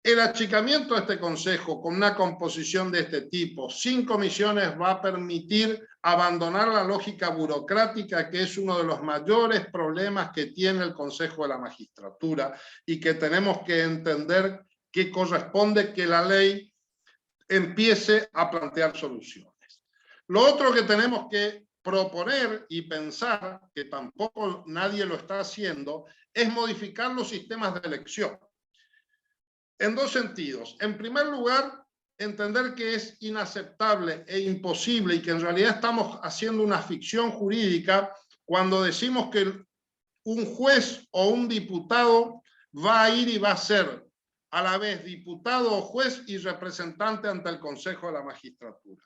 El achicamiento de este Consejo con una composición de este tipo, sin comisiones, va a permitir abandonar la lógica burocrática, que es uno de los mayores problemas que tiene el Consejo de la Magistratura y que tenemos que entender que corresponde que la ley empiece a plantear soluciones. Lo otro que tenemos que proponer y pensar, que tampoco nadie lo está haciendo, es modificar los sistemas de elección. En 2 sentidos. En primer lugar, entender que es inaceptable e imposible y que en realidad estamos haciendo una ficción jurídica cuando decimos que un juez o un diputado va a ir y va a ser a la vez diputado o juez y representante ante el Consejo de la Magistratura.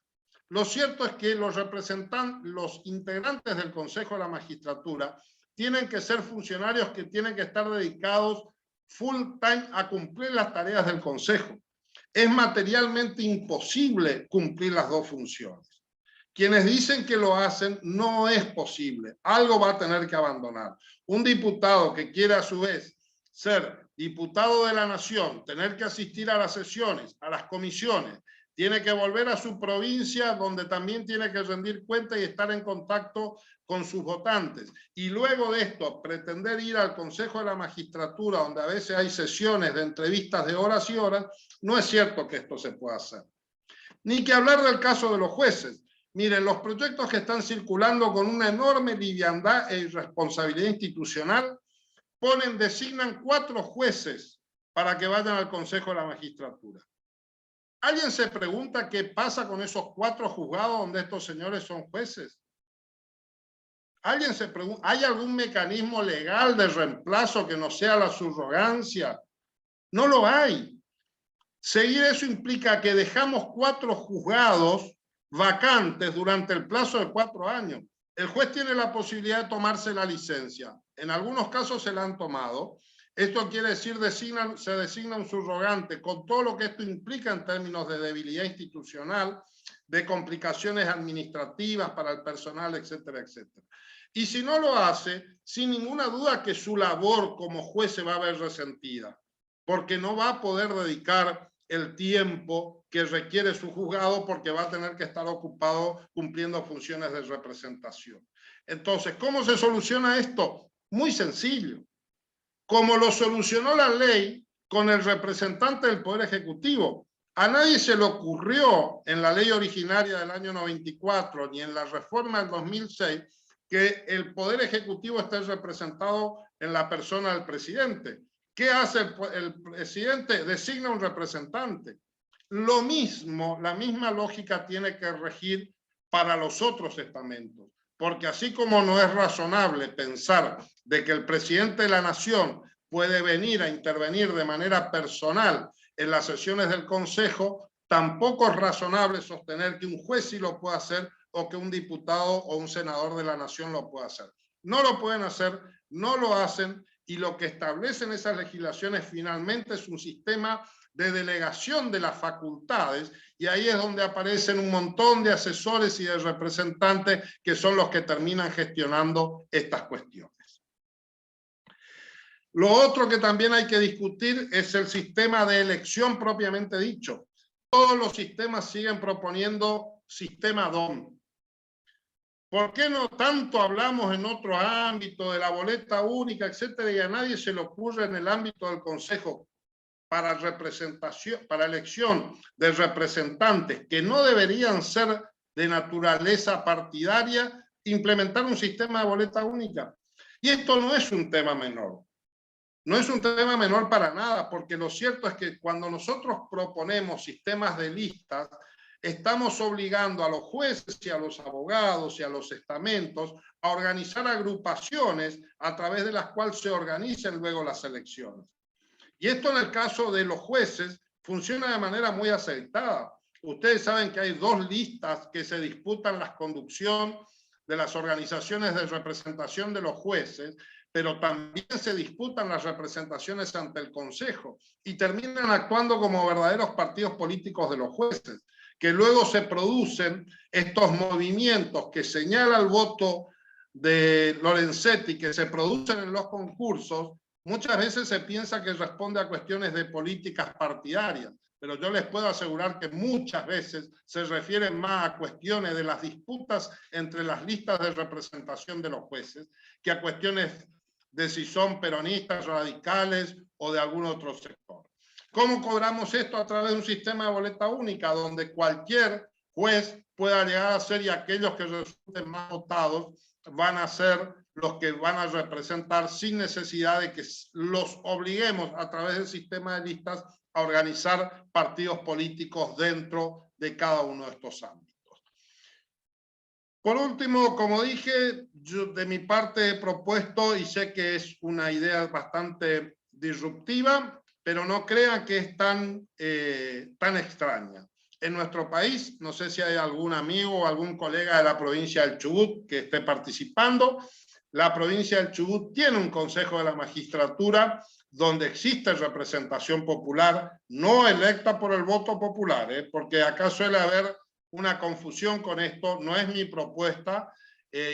Lo cierto es que los integrantes del Consejo de la Magistratura tienen que ser funcionarios que tienen que estar dedicados full time a cumplir las tareas del Consejo. Es materialmente imposible cumplir las 2 funciones. Quienes dicen que lo hacen, no es posible. Algo va a tener que abandonar. Un diputado que quiere a su vez ser diputado de la Nación, tener que asistir a las sesiones, a las comisiones, tiene que volver a su provincia donde también tiene que rendir cuenta y estar en contacto con sus votantes. Y luego de esto, pretender ir al Consejo de la Magistratura, donde a veces hay sesiones de entrevistas de horas y horas, no es cierto que esto se pueda hacer. Ni que hablar del caso de los jueces. Miren, los proyectos que están circulando con una enorme liviandad e irresponsabilidad institucional designan 4 jueces para que vayan al Consejo de la Magistratura. ¿Alguien se pregunta qué pasa con esos 4 juzgados donde estos señores son jueces? ¿Alguien se pregunta, ¿hay algún mecanismo legal de reemplazo que no sea la subrogancia? No lo hay. Seguir eso implica que dejamos 4 juzgados vacantes durante el plazo de 4 años. El juez tiene la posibilidad de tomarse la licencia. En algunos casos se la han tomado. Esto quiere decir se designa un subrogante con todo lo que esto implica en términos de debilidad institucional, de complicaciones administrativas para el personal, etcétera, etcétera. Y si no lo hace, sin ninguna duda que su labor como juez se va a ver resentida, porque no va a poder dedicar el tiempo que requiere su juzgado porque va a tener que estar ocupado cumpliendo funciones de representación. Entonces, ¿cómo se soluciona esto? Muy sencillo. Como lo solucionó la ley con el representante del Poder Ejecutivo. A nadie se le ocurrió en la ley originaria del año 94 ni en la reforma del 2006 que el Poder Ejecutivo esté representado en la persona del presidente. ¿Qué hace el presidente? Designa un representante. Lo mismo, la misma lógica tiene que regir para los otros estamentos. Porque así como no es razonable pensar de que el presidente de la nación puede venir a intervenir de manera personal en las sesiones del Consejo, tampoco es razonable sostener que un juez sí lo puede hacer o que un diputado o un senador de la nación lo pueda hacer. No lo pueden hacer, no lo hacen, y lo que establecen esas legislaciones finalmente es un sistema de delegación de las facultades, y ahí es donde aparecen un montón de asesores y de representantes que son los que terminan gestionando estas cuestiones. Lo otro que también hay que discutir es el sistema de elección propiamente dicho. Todos los sistemas siguen proponiendo sistema DOM. ¿Por qué no tanto hablamos en otro ámbito de la boleta única, etcétera, y a nadie se le ocurre en el ámbito del Consejo para representación, para elección de representantes que no deberían ser de naturaleza partidaria, implementar un sistema de boleta única? Y esto no es un tema menor. No es un tema menor para nada, porque lo cierto es que cuando nosotros proponemos sistemas de listas, estamos obligando a los jueces y a los abogados y a los estamentos a organizar agrupaciones a través de las cuales se organicen luego las elecciones. Y esto en el caso de los jueces funciona de manera muy aceitada. Ustedes saben que hay dos listas que se disputan la conducción de las organizaciones de representación de los jueces, pero también se disputan las representaciones ante el Consejo y terminan actuando como verdaderos partidos políticos de los jueces, que luego se producen estos movimientos que señala el voto de Lorenzetti, que se producen en los concursos. Muchas veces se piensa que responde a cuestiones de políticas partidarias, pero yo les puedo asegurar que muchas veces se refieren más a cuestiones de las disputas entre las listas de representación de los jueces que a cuestiones de si son peronistas, radicales o de algún otro sector. ¿Cómo cobramos esto? A través de un sistema de boleta única, donde cualquier juez pueda llegar a ser, y aquellos que resulten más votados van a ser los que van a representar sin necesidad de que los obliguemos a través del sistema de listas a organizar partidos políticos dentro de cada uno de estos ámbitos. Por último, como dije, yo de mi parte he propuesto, y sé que es una idea bastante disruptiva, pero no crean que es tan extraña. En nuestro país, no sé si hay algún amigo o algún colega de la provincia del Chubut que esté participando, la provincia del Chubut tiene un consejo de la magistratura donde existe representación popular, no electa por el voto popular, porque acá suele haber una confusión con esto. No es mi propuesta,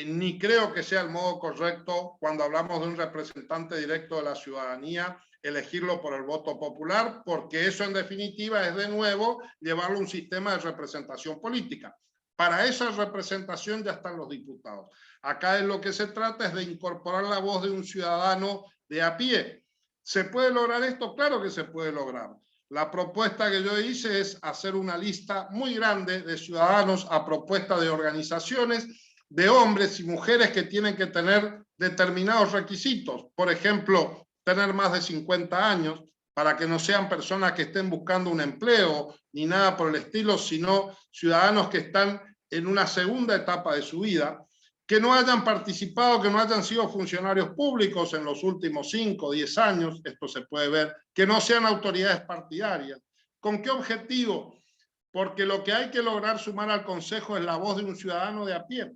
ni creo que sea el modo correcto cuando hablamos de un representante directo de la ciudadanía, elegirlo por el voto popular, porque eso en definitiva es de nuevo llevarlo a un sistema de representación política. Para esa representación ya están los diputados. Acá lo que se trata es de incorporar la voz de un ciudadano de a pie. ¿Se puede lograr esto? Claro que se puede lograr. La propuesta que yo hice es hacer una lista muy grande de ciudadanos a propuesta de organizaciones, de hombres y mujeres que tienen que tener determinados requisitos. Por ejemplo, tener más de 50 años, para que no sean personas que estén buscando un empleo ni nada por el estilo, sino ciudadanos que están en una segunda etapa de su vida, que no hayan participado, que no hayan sido funcionarios públicos en los últimos 5 o 10 años, esto se puede ver, que no sean autoridades partidarias. ¿Con qué objetivo? Porque lo que hay que lograr sumar al Consejo es la voz de un ciudadano de a pie.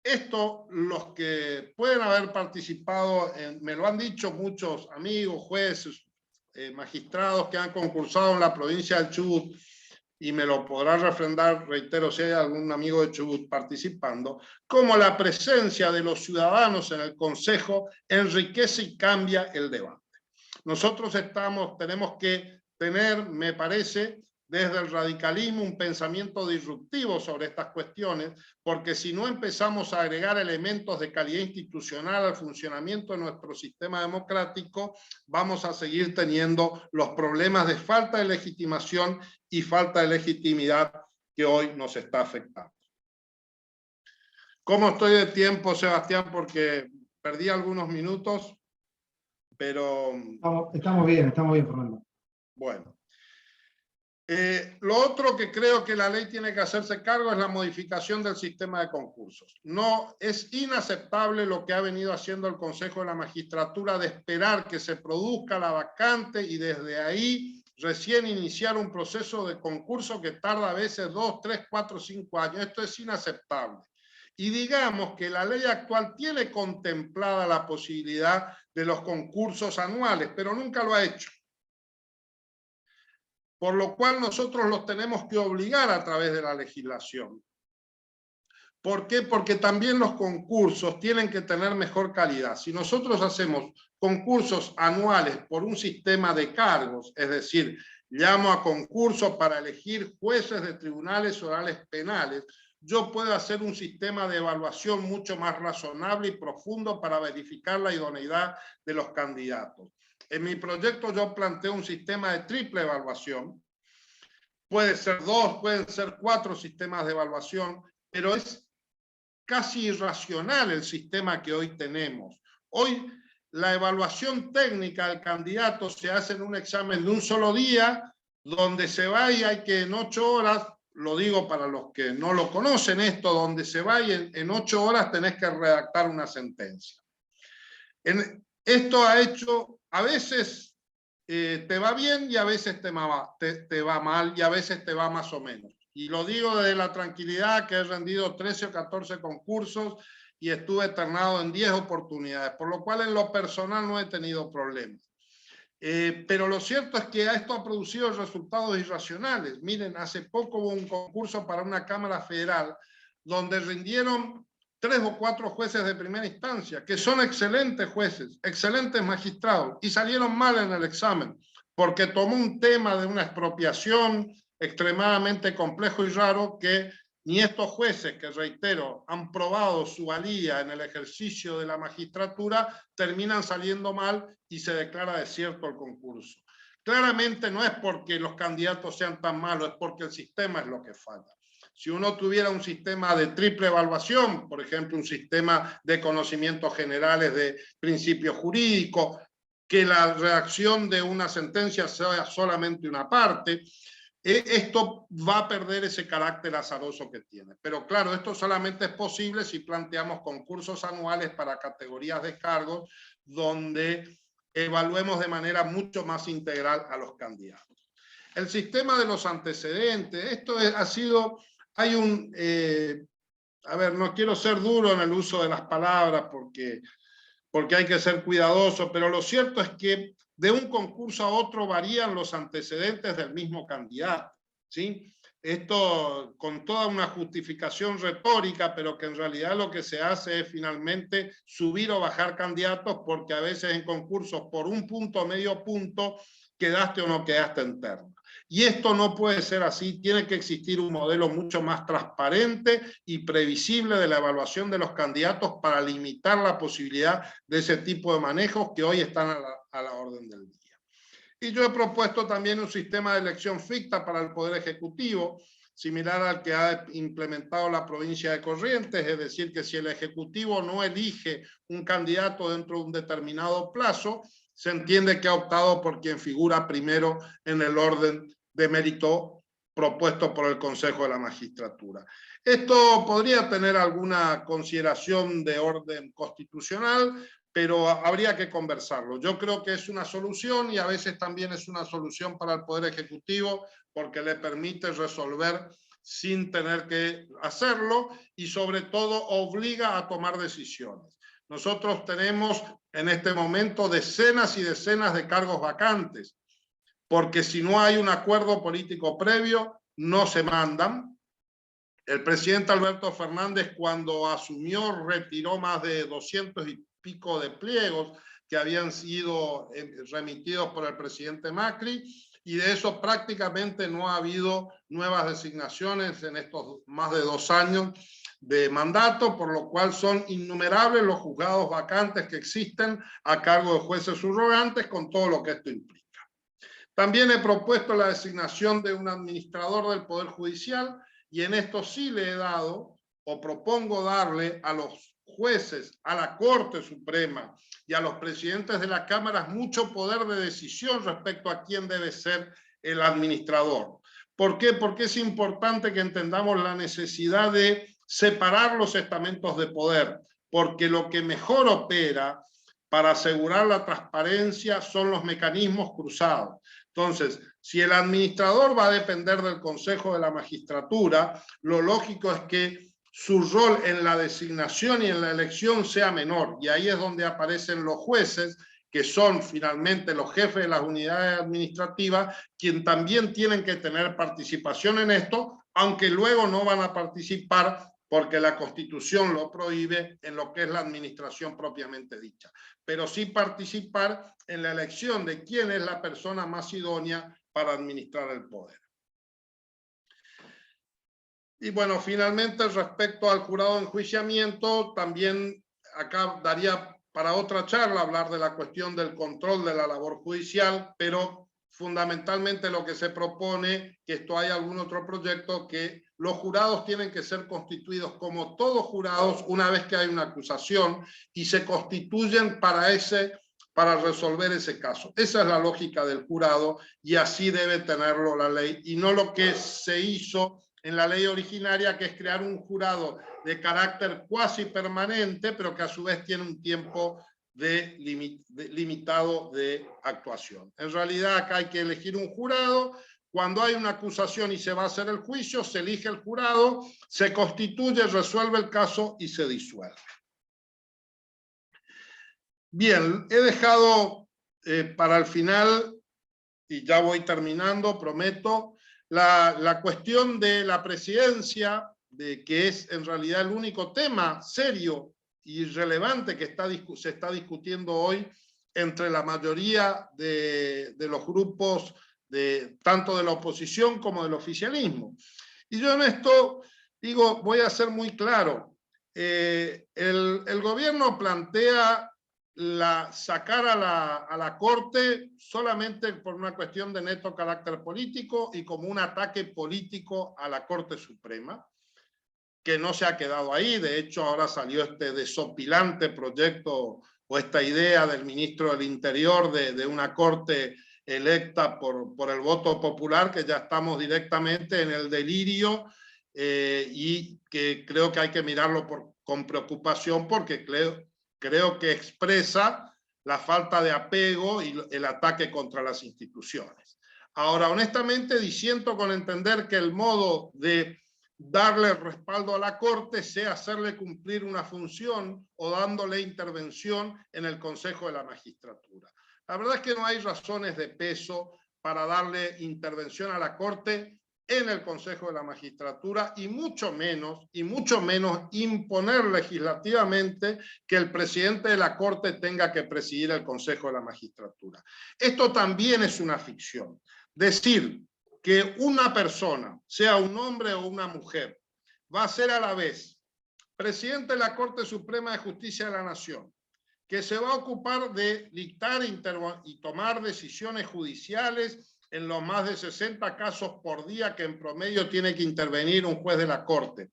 Esto, los que pueden haber participado, me lo han dicho muchos amigos, jueces, magistrados que han concursado en la provincia del Chubut, y me lo podrá refrendar, reitero, si hay algún amigo de Chubut participando, como la presencia de los ciudadanos en el Consejo enriquece y cambia el debate. Nosotros tenemos que tener, me parece, desde el radicalismo un pensamiento disruptivo sobre estas cuestiones, porque si no empezamos a agregar elementos de calidad institucional al funcionamiento de nuestro sistema democrático, vamos a seguir teniendo los problemas de falta de legitimación y falta de legitimidad que hoy nos está afectando. ¿Cómo estoy de tiempo, Sebastián? Porque perdí algunos minutos, pero... Estamos bien, Fernando. Bueno. Lo otro que creo que la ley tiene que hacerse cargo es la modificación del sistema de concursos. No, es inaceptable lo que ha venido haciendo el Consejo de la Magistratura de esperar que se produzca la vacante y desde ahí recién iniciar un proceso de concurso que tarda a veces 2, 3, 4, 5 años. Esto es inaceptable. Y digamos que la ley actual tiene contemplada la posibilidad de los concursos anuales, pero nunca lo ha hecho. Por lo cual nosotros los tenemos que obligar a través de la legislación. ¿Por qué? Porque también los concursos tienen que tener mejor calidad. Si nosotros hacemos concursos anuales por un sistema de cargos, es decir, llamo a concurso para elegir jueces de tribunales orales penales, yo puedo hacer un sistema de evaluación mucho más razonable y profundo para verificar la idoneidad de los candidatos. En mi proyecto yo planteo un sistema de triple evaluación. Puede ser 2, pueden ser 4 sistemas de evaluación, pero es casi irracional el sistema que hoy tenemos. Hoy la evaluación técnica del candidato se hace en un examen de un solo día, donde se va y hay que en 8 horas, lo digo para los que no lo conocen esto, donde se va y en 8 horas tenés que redactar una sentencia. Esto ha hecho, a veces te va bien y a veces te va mal y a veces te va más o menos. Y lo digo desde la tranquilidad que he rendido 13 o 14 concursos y estuve ternado en 10 oportunidades, por lo cual en lo personal no he tenido problemas. Pero lo cierto es que esto ha producido resultados irracionales. Miren, hace poco hubo un concurso para una Cámara Federal donde rindieron 3 o 4 jueces de primera instancia, que son excelentes jueces, excelentes magistrados, y salieron mal en el examen, porque tomó un tema de una expropiación extremadamente complejo y raro que ni estos jueces, que reitero, han probado su valía en el ejercicio de la magistratura, terminan saliendo mal y se declara desierto el concurso. Claramente no es porque los candidatos sean tan malos, es porque el sistema es lo que falla. Si uno tuviera un sistema de triple evaluación, por ejemplo, un sistema de conocimientos generales de principios jurídicos, que la redacción de una sentencia sea solamente una parte, esto va a perder ese carácter azaroso que tiene. Pero claro, esto solamente es posible si planteamos concursos anuales para categorías de cargos donde evaluemos de manera mucho más integral a los candidatos. El sistema de los antecedentes, esto ha sido... Hay un, a ver, no quiero ser duro en el uso de las palabras porque hay que ser cuidadoso, pero lo cierto es que de un concurso a otro varían los antecedentes del mismo candidato, ¿sí? Esto con toda una justificación retórica, pero que en realidad lo que se hace es finalmente subir o bajar candidatos, porque a veces en concursos por un punto o medio punto quedaste o no quedaste en terna. Y esto no puede ser así, tiene que existir un modelo mucho más transparente y previsible de la evaluación de los candidatos para limitar la posibilidad de ese tipo de manejos que hoy están a la orden del día. Y yo he propuesto también un sistema de elección ficta para el Poder Ejecutivo, similar al que ha implementado la provincia de Corrientes, es decir, que si el Ejecutivo no elige un candidato dentro de un determinado plazo, se entiende que ha optado por quien figura primero en el orden de mérito propuesto por el Consejo de la Magistratura. Esto podría tener alguna consideración de orden constitucional, pero habría que conversarlo. Yo creo que es una solución y a veces también es una solución para el Poder Ejecutivo porque le permite resolver sin tener que hacerlo y sobre todo obliga a tomar decisiones. Nosotros tenemos en este momento decenas y decenas de cargos vacantes, porque si no hay un acuerdo político previo, no se mandan. El presidente Alberto Fernández, cuando asumió, retiró más de 200 y pico de pliegos que habían sido remitidos por el presidente Macri, y de eso prácticamente no ha habido nuevas designaciones en estos más de 2 años de mandato, por lo cual son innumerables los juzgados vacantes que existen a cargo de jueces subrogantes, con todo lo que esto implica. También he propuesto la designación de un administrador del Poder Judicial, y en esto sí le he dado, o propongo darle a los jueces, a la Corte Suprema y a los presidentes de las cámaras mucho poder de decisión respecto a quién debe ser el administrador. ¿Por qué? Porque es importante que entendamos la necesidad de separar los estamentos de poder, porque lo que mejor opera para asegurar la transparencia son los mecanismos cruzados. Entonces, si el administrador va a depender del Consejo de la Magistratura, lo lógico es que su rol en la designación y en la elección sea menor, y ahí es donde aparecen los jueces, que son finalmente los jefes de las unidades administrativas, quienes también tienen que tener participación en esto, aunque luego no van a participar porque la Constitución lo prohíbe en lo que es la administración propiamente dicha, pero sí participar en la elección de quién es la persona más idónea para administrar el poder. Y bueno, finalmente, respecto al jurado de enjuiciamiento, también acá daría para otra charla hablar de la cuestión del control de la labor judicial, pero fundamentalmente lo que se propone, que esto hay algún otro proyecto, que los jurados tienen que ser constituidos como todos jurados una vez que hay una acusación, y se constituyen para resolver ese caso. Esa es la lógica del jurado, y así debe tenerlo la ley, y no lo que se hizo en la ley originaria, que es crear un jurado de carácter cuasi permanente, pero que a su vez tiene un tiempo limitado de actuación. En realidad acá hay que elegir un jurado. Cuando hay una acusación y se va a hacer el juicio, se elige el jurado, se constituye, resuelve el caso y se disuelve. Bien, he dejado para el final, y ya voy terminando, prometo, la cuestión de la presidencia, que es en realidad el único tema serio y relevante que se está discutiendo hoy entre la mayoría de los grupos, tanto de la oposición como del oficialismo. Y yo en esto digo, voy a ser muy claro, el gobierno plantea sacar a la Corte solamente por una cuestión de neto carácter político y como un ataque político a la Corte Suprema, que no se ha quedado ahí. De hecho, ahora salió este desopilante proyecto o esta idea del ministro del Interior de una Corte electa por el voto popular, que ya estamos directamente en el delirio, y que creo que hay que mirarlo con preocupación, porque creo que expresa la falta de apego y el ataque contra las instituciones. Ahora, honestamente, disiento con entender que el modo de darle respaldo a la Corte sea hacerle cumplir una función o dándole intervención en el Consejo de la Magistratura. La verdad es que no hay razones de peso para darle intervención a la Corte en el Consejo de la Magistratura, y mucho menos imponer legislativamente que el presidente de la Corte tenga que presidir el Consejo de la Magistratura. Esto también es una ficción. Decir que una persona, sea un hombre o una mujer, va a ser a la vez presidente de la Corte Suprema de Justicia de la Nación, que se va a ocupar de dictar y tomar decisiones judiciales en los más de 60 casos por día que en promedio tiene que intervenir un juez de la Corte.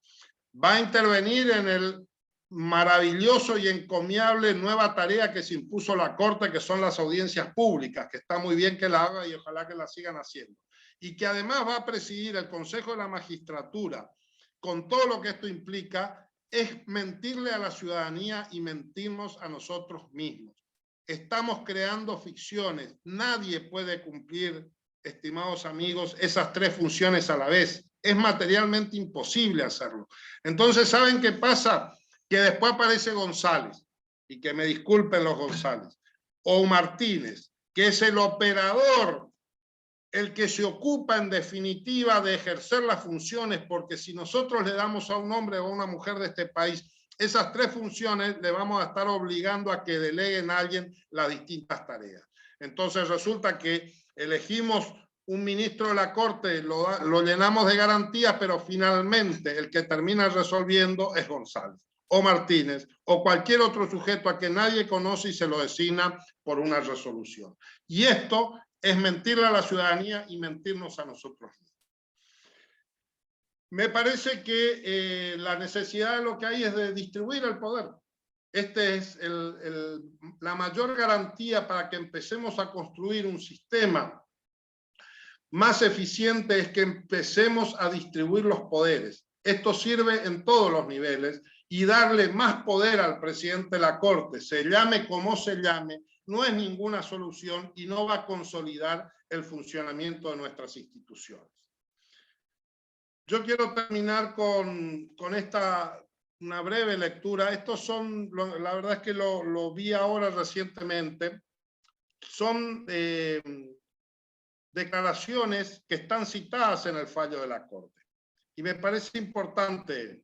Va a intervenir en el maravilloso y encomiable nueva tarea que se impuso la Corte, que son las audiencias públicas, que está muy bien que la haga y ojalá que la sigan haciendo. Y que además va a presidir el Consejo de la Magistratura, con todo lo que esto implica. Es mentirle a la ciudadanía y mentirnos a nosotros mismos. Estamos creando ficciones. Nadie puede cumplir, estimados amigos, esas 3 funciones a la vez. Es materialmente imposible hacerlo. Entonces, ¿saben qué pasa? Que después aparece González, y que me disculpen los González, o Martínez, que es el operador, el que se ocupa en definitiva de ejercer las funciones, porque si nosotros le damos a un hombre o a una mujer de este país esas 3 funciones, le vamos a estar obligando a que deleguen a alguien las distintas tareas. Entonces resulta que elegimos un ministro de la Corte lo llenamos de garantías, pero finalmente el que termina resolviendo es González, o Martínez, o cualquier otro sujeto a que nadie conoce y se lo designa por una resolución. Y esto es mentirle a la ciudadanía y mentirnos a nosotros mismos. Me parece que la necesidad de lo que hay es de distribuir el poder. Esta es la mayor garantía para que empecemos a construir un sistema más eficiente, es que empecemos a distribuir los poderes. Esto sirve en todos los niveles, y darle más poder al presidente de la Corte, se llame como se llame, no es ninguna solución y no va a consolidar el funcionamiento de nuestras instituciones. Yo quiero terminar con una breve lectura. Estos son, la verdad es que lo vi ahora recientemente, son declaraciones que están citadas en el fallo de la Corte. Y me parece importante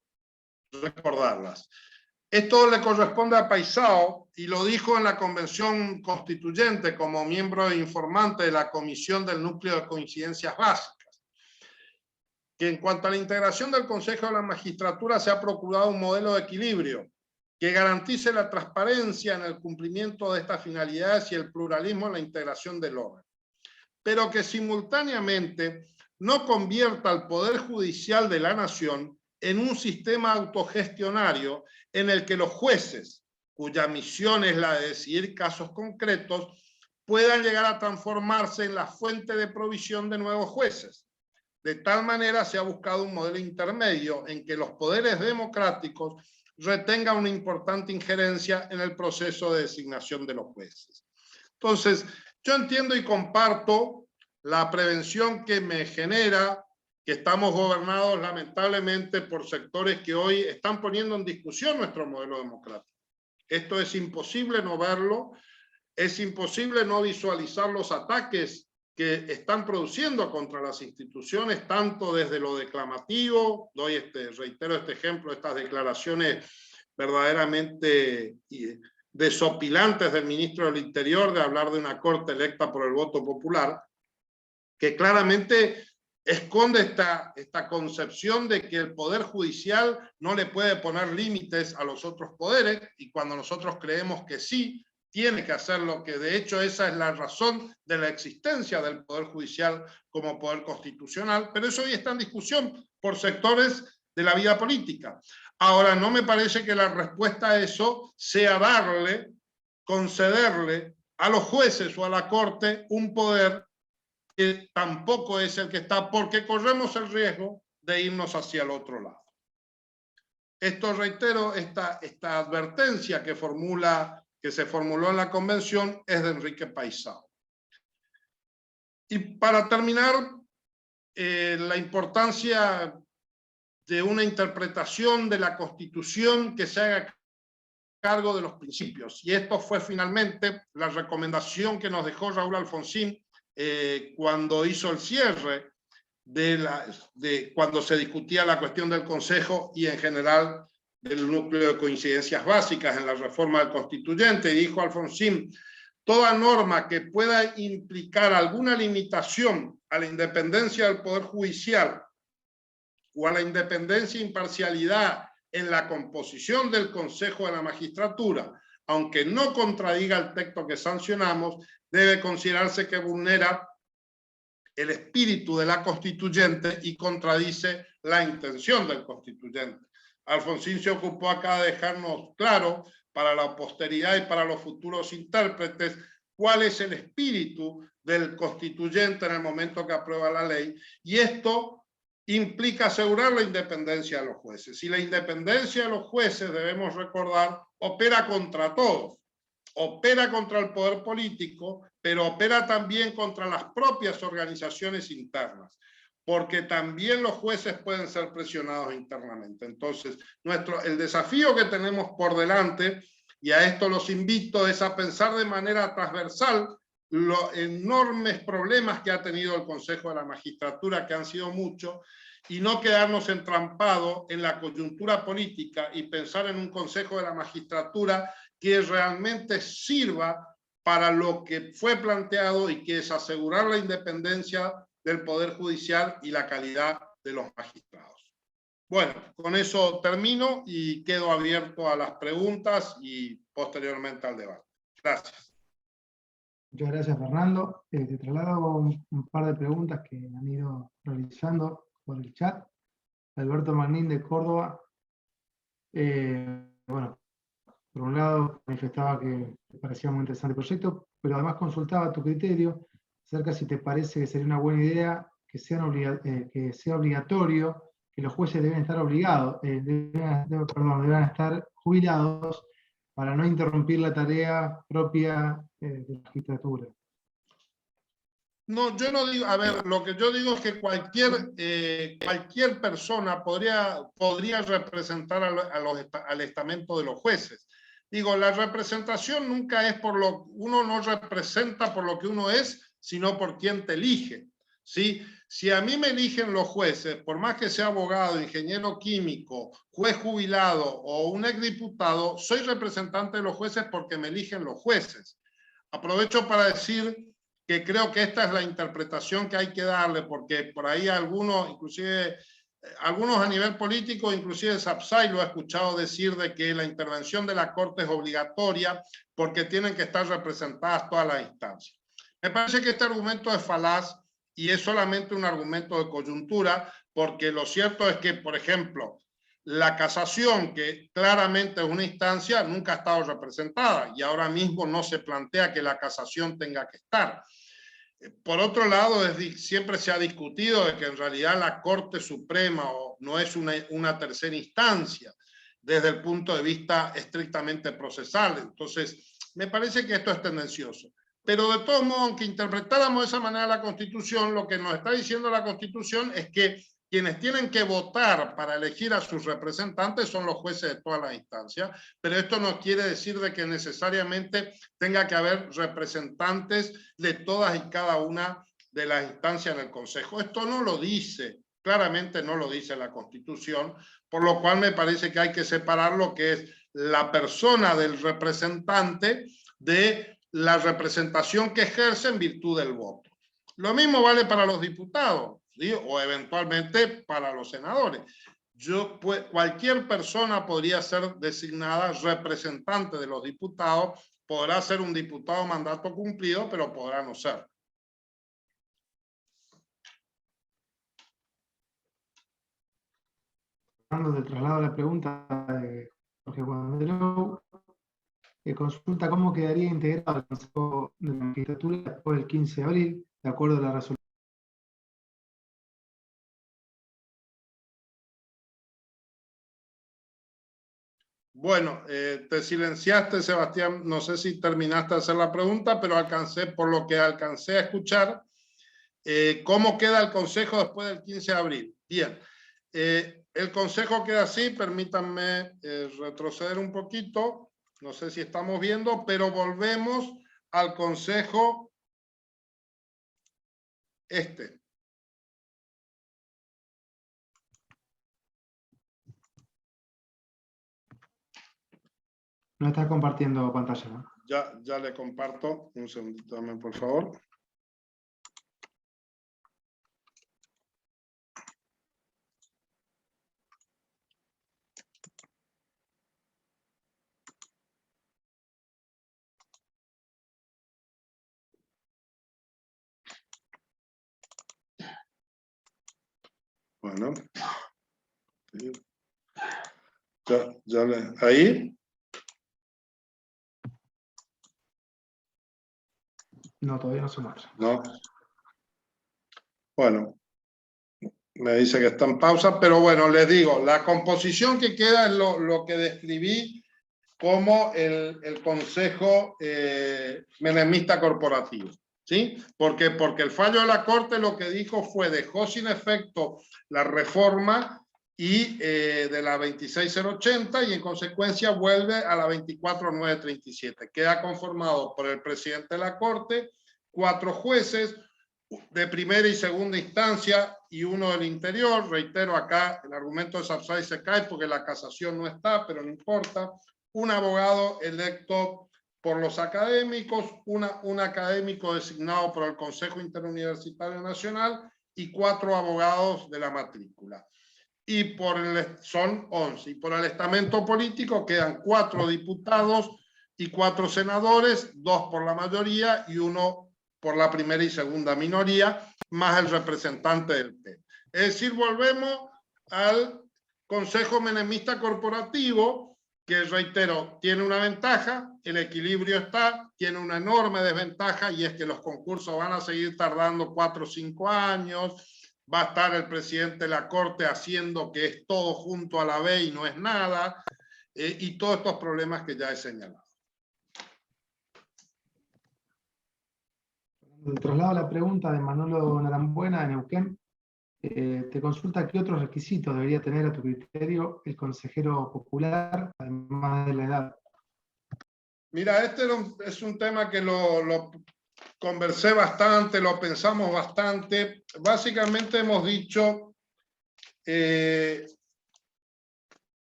recordarlas. Esto le corresponde a Paisao, y lo dijo en la Convención Constituyente como miembro informante de la Comisión del Núcleo de Coincidencias Básicas, que en cuanto a la integración del Consejo de la Magistratura se ha procurado un modelo de equilibrio que garantice la transparencia en el cumplimiento de estas finalidades y el pluralismo en la integración del órgano, pero que simultáneamente no convierta al Poder Judicial de la Nación en un sistema autogestionario en el que los jueces, cuya misión es la de decidir casos concretos, puedan llegar a transformarse en la fuente de provisión de nuevos jueces. De tal manera se ha buscado un modelo intermedio en que los poderes democráticos retengan una importante injerencia en el proceso de designación de los jueces. Entonces, yo entiendo y comparto la prevención que me genera que estamos gobernados lamentablemente por sectores que hoy están poniendo en discusión nuestro modelo democrático. Esto es imposible no verlo, es imposible no visualizar los ataques que están produciendo contra las instituciones, tanto desde lo declamativo, reitero este ejemplo, estas declaraciones verdaderamente desopilantes del ministro del Interior de hablar de una corte electa por el voto popular, que claramente esconde esta concepción de que el Poder Judicial no le puede poner límites a los otros poderes, y cuando nosotros creemos que sí, tiene que hacerlo, que de hecho esa es la razón de la existencia del Poder Judicial como poder constitucional, pero eso hoy está en discusión por sectores de la vida política. Ahora, no me parece que la respuesta a eso sea concederle a los jueces o a la Corte un poder que tampoco es el que está, porque corremos el riesgo de irnos hacia el otro lado. Esto, reitero, esta advertencia que se formuló en la convención es de Enrique Paisao. Y para terminar, la importancia de una interpretación de la Constitución que se haga cargo de los principios. Y esto fue finalmente la recomendación que nos dejó Raúl Alfonsín cuando hizo el cierre cuando se discutía la cuestión del Consejo y en general del núcleo de coincidencias básicas en la reforma del Constituyente. Dijo Alfonsín: toda norma que pueda implicar alguna limitación a la independencia del Poder Judicial o a la independencia e imparcialidad en la composición del Consejo de la Magistratura, aunque no contradiga el texto que sancionamos, debe considerarse que vulnera el espíritu de la Constituyente y contradice la intención del Constituyente. Alfonsín se ocupó acá de dejarnos claro para la posteridad y para los futuros intérpretes cuál es el espíritu del Constituyente en el momento que aprueba la ley, y esto implica asegurar la independencia de los jueces. Y la independencia de los jueces, debemos recordar, opera contra todos. Opera contra el poder político, pero opera también contra las propias organizaciones internas, porque también los jueces pueden ser presionados internamente. Entonces, el desafío que tenemos por delante, y a esto los invito, es a pensar de manera transversal los enormes problemas que ha tenido el Consejo de la Magistratura, que han sido muchos, y no quedarnos entrampados en la coyuntura política y pensar en un Consejo de la Magistratura que realmente sirva para lo que fue planteado, y que es asegurar la independencia del Poder Judicial y la calidad de los magistrados. Bueno, con eso termino y quedo abierto a las preguntas y posteriormente al debate. Gracias. Muchas gracias, Fernando. Te traslado un par de preguntas que han ido realizando por el chat. Alberto Magnín de Córdoba. Bueno, por un lado manifestaba que te parecía muy interesante el proyecto, pero además consultaba tu criterio acerca si te parece que sería una buena idea que sea obligatorio, que los jueces deben estar obligados, deben estar jubilados para no interrumpir la tarea propia de la magistratura. No, yo no digo, a ver, lo que yo digo es que cualquier persona podría representar al estamento de los jueces. Digo, la representación nunca es uno no representa por lo que uno es, sino por quien te elige, ¿sí? Si a mí me eligen los jueces, por más que sea abogado, ingeniero químico, juez jubilado o un exdiputado, soy representante de los jueces porque me eligen los jueces. Aprovecho para decir que creo que esta es la interpretación que hay que darle, porque por ahí algunos, inclusive algunos a nivel político, inclusive Sapsay lo ha escuchado decir de que la intervención de la Corte es obligatoria porque tienen que estar representadas todas las instancias. Me parece que este argumento es falaz y es solamente un argumento de coyuntura, porque lo cierto es que, por ejemplo, la casación, que claramente es una instancia, nunca ha estado representada y ahora mismo no se plantea que la casación tenga que estar. Por otro lado, siempre se ha discutido de que en realidad la Corte Suprema no es una tercera instancia desde el punto de vista estrictamente procesal. Entonces, me parece que esto es tendencioso. Pero de todos modos, aunque interpretáramos de esa manera la Constitución, lo que nos está diciendo la Constitución es que quienes tienen que votar para elegir a sus representantes son los jueces de todas las instancias, pero esto no quiere decir de que necesariamente tenga que haber representantes de todas y cada una de las instancias en el Consejo. Esto no lo dice, claramente no lo dice la Constitución, por lo cual me parece que hay que separar lo que es la persona del representante de la representación que ejerce en virtud del voto. Lo mismo vale para los diputados, ¿sí? O eventualmente para los senadores. Cualquier persona podría ser designada representante de los diputados, podrá ser un diputado mandato cumplido, pero podrá no ser. Te traslado la pregunta de Jorge Guandelo, que consulta cómo quedaría integrado el Consejo de la Magistratura después del 15 de abril, de acuerdo a la resolución. Bueno, te silenciaste, Sebastián, no sé si terminaste de hacer la pregunta, pero por lo que alcancé a escuchar, ¿cómo queda el Consejo después del 15 de abril? Bien, el Consejo queda así, permítanme retroceder un poquito, no sé si estamos viendo, pero volvemos al Consejo este. No está compartiendo pantalla, ¿no? Ya le comparto, un segundito también, por favor. Bueno. ¿Ahí? No, todavía no se muestra. No. Bueno, me dice que está en pausa, pero bueno, les digo, la composición que queda es lo que describí como el Consejo Menemista Corporativo. ¿Sí? Porque el fallo de la Corte lo que dijo fue dejó sin efecto la reforma y de la 26080 y en consecuencia vuelve a la 24937. Queda conformado por el presidente de la Corte, 4 jueces de primera y segunda instancia y uno del interior. Reitero, acá el argumento de Sapsay se cae porque la casación no está, pero no importa. Un abogado electo por los académicos, un académico designado por el Consejo Interuniversitario Nacional y 4 abogados de la matrícula. Y son 11. Y por el estamento político quedan 4 diputados y 4 senadores, 2 por la mayoría y 1 por la primera y segunda minoría, más el representante del PEN. Es decir, volvemos al Consejo Menemista Corporativo, que reitero, tiene una ventaja, el equilibrio está, tiene una enorme desventaja, y es que los concursos van a seguir tardando 4 o 5 años, va a estar el presidente de la Corte haciendo que es todo junto a la vez y no es nada, y todos estos problemas que ya he señalado. Traslado la pregunta de Manolo Narambuena de Neuquén. Te consulta qué otros requisitos debería tener a tu criterio el consejero popular, además de la edad. Mira, este es un tema que lo conversé bastante, lo pensamos bastante. Básicamente hemos dicho,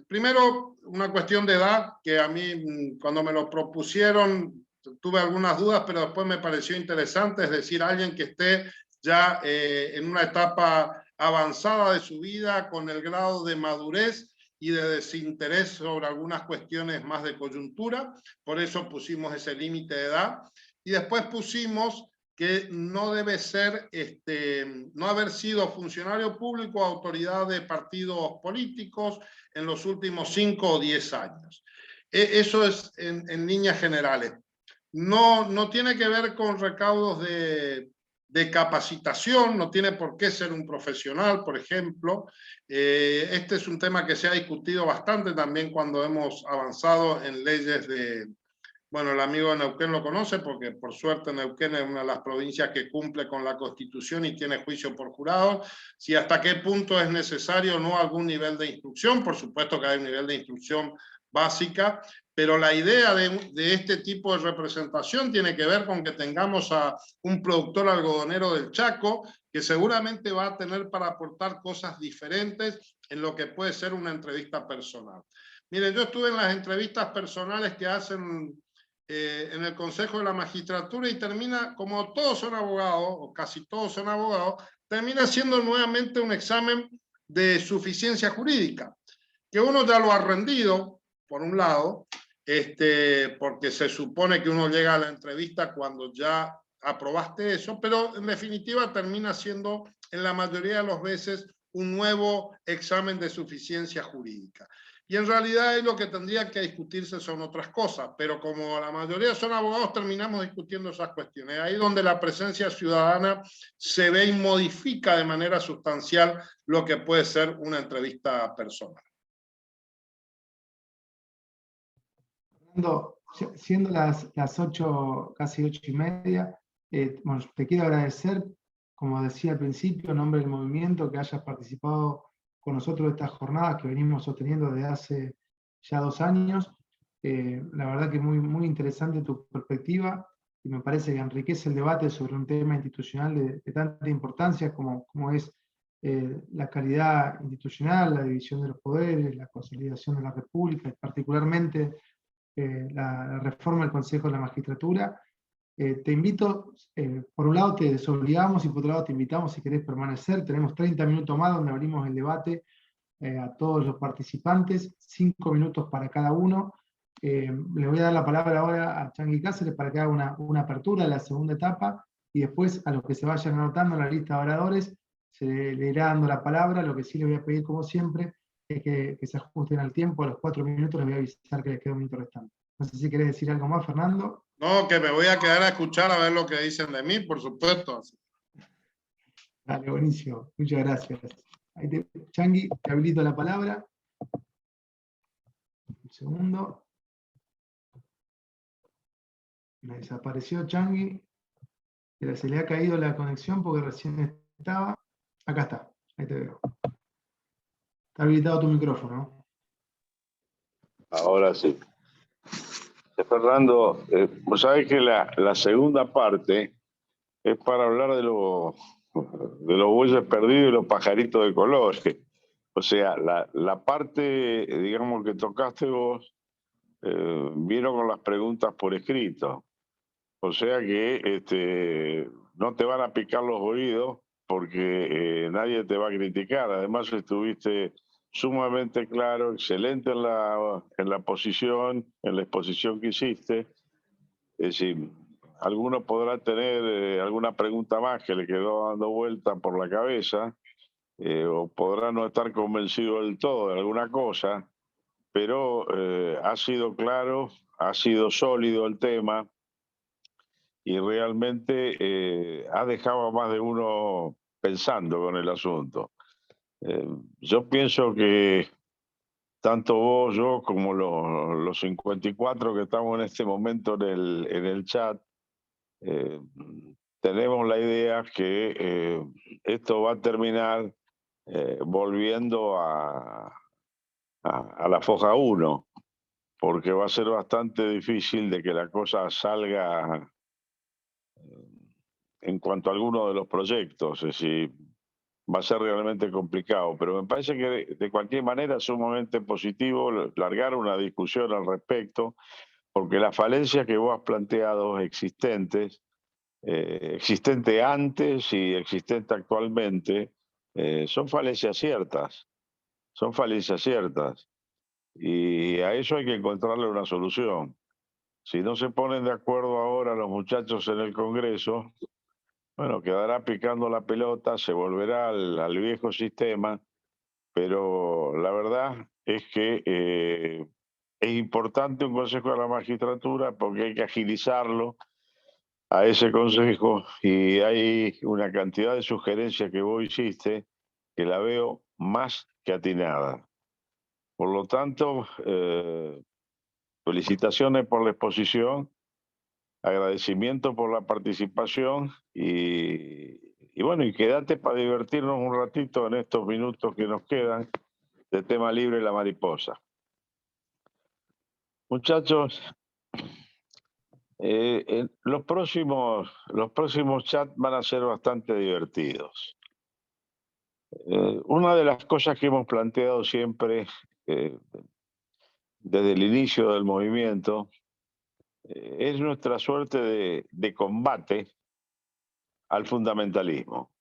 primero una cuestión de edad, que a mí cuando me lo propusieron tuve algunas dudas, pero después me pareció interesante, es decir, alguien que esté ya en una etapa avanzada de su vida, con el grado de madurez y de desinterés sobre algunas cuestiones más de coyuntura. Por eso pusimos ese límite de edad. Y después pusimos que no debe ser, no haber sido funcionario público o autoridad de partidos políticos en los últimos 5 o 10 años. Eso es en líneas generales. No tiene que ver con recaudos de capacitación, no tiene por qué ser un profesional, por ejemplo. Este es un tema que se ha discutido bastante también cuando hemos avanzado en leyes de... Bueno, el amigo de Neuquén lo conoce porque por suerte Neuquén es una de las provincias que cumple con la Constitución y tiene juicio por jurado. Si hasta qué punto es necesario o no algún nivel de instrucción, por supuesto que hay un nivel de instrucción básica, pero la idea de este tipo de representación tiene que ver con que tengamos a un productor algodonero del Chaco que seguramente va a tener para aportar cosas diferentes en lo que puede ser una entrevista personal. Miren, yo estuve en las entrevistas personales que hacen en el Consejo de la Magistratura y termina, como todos son abogados, o casi todos son abogados, termina siendo nuevamente un examen de suficiencia jurídica, que uno ya lo ha rendido, por un lado, porque se supone que uno llega a la entrevista cuando ya aprobaste eso, pero en definitiva termina siendo en la mayoría de las veces un nuevo examen de suficiencia jurídica. Y en realidad ahí lo que tendría que discutirse son otras cosas, pero como la mayoría son abogados, terminamos discutiendo esas cuestiones. Ahí donde la presencia ciudadana se ve y modifica de manera sustancial lo que puede ser una entrevista personal. Siendo las 8, casi 8:30, bueno, te quiero agradecer, como decía al principio, en nombre del movimiento, que hayas participado con nosotros de estas jornadas que venimos sosteniendo desde hace ya 2 años. La verdad que muy interesante tu perspectiva, y me parece que enriquece el debate sobre un tema institucional de tanta importancia como es la calidad institucional, la división de los poderes, la consolidación de la República, y particularmente la reforma del Consejo de la Magistratura. Te invito, por un lado te desobligamos y por otro lado te invitamos si querés permanecer. Tenemos 30 minutos más donde abrimos el debate a todos los participantes, 5 minutos para cada uno. Le voy a dar la palabra ahora a Changi Cáceres para que haga una apertura de la segunda etapa, y después a los que se vayan anotando en la lista de oradores se le irá dando la palabra. Lo que sí les voy a pedir, como siempre, es que se ajusten al tiempo. A los 4 minutos les voy a avisar que les queda un minuto restante. No sé si querés decir algo más, Fernando. No, que me voy a quedar a escuchar a ver lo que dicen de mí, por supuesto. Dale, buenísimo. Muchas gracias. Changi, te habilito la palabra. Un segundo. Me desapareció Changi. Se le ha caído la conexión porque recién estaba. Acá está. Ahí te veo. Está habilitado tu micrófono. Ahora sí. Fernando, vos sabés que la segunda parte es para hablar de los bueyes perdidos y los pajaritos de colores. O sea, la parte, digamos, que tocaste vos, vino con las preguntas por escrito. O sea que no te van a picar los oídos porque nadie te va a criticar. Además estuviste sumamente claro, excelente en la posición, en la exposición que hiciste. Es decir, alguno podrá tener alguna pregunta más que le quedó dando vuelta por la cabeza, o podrá no estar convencido del todo de alguna cosa, pero ha sido claro, ha sido sólido el tema y realmente ha dejado a más de uno pensando con el asunto. Yo pienso que tanto vos, yo, como los 54 que estamos en este momento en el chat, eh, tenemos la idea que esto va a terminar volviendo a la foja 1, porque va a ser bastante difícil de que la cosa salga en cuanto a alguno de los proyectos. Es decir, va a ser realmente complicado, pero me parece que de cualquier manera es sumamente positivo largar una discusión al respecto, porque las falencias que vos has planteado existentes, existente antes y existente actualmente, son falencias ciertas, son falencias ciertas, y a eso hay que encontrarle una solución. Si no se ponen de acuerdo ahora los muchachos en el Congreso, bueno, quedará picando la pelota, se volverá al viejo sistema, pero la verdad es que es importante un Consejo de la Magistratura porque hay que agilizarlo a ese Consejo y hay una cantidad de sugerencias que vos hiciste que la veo más que atinada. Por lo tanto, felicitaciones por la exposición, agradecimiento por la participación y bueno, y quédate para divertirnos un ratito en estos minutos que nos quedan de tema libre la mariposa. Muchachos, los próximos chats van a ser bastante divertidos. Una de las cosas que hemos planteado siempre desde el inicio del movimiento es nuestra suerte de combate al fundamentalismo.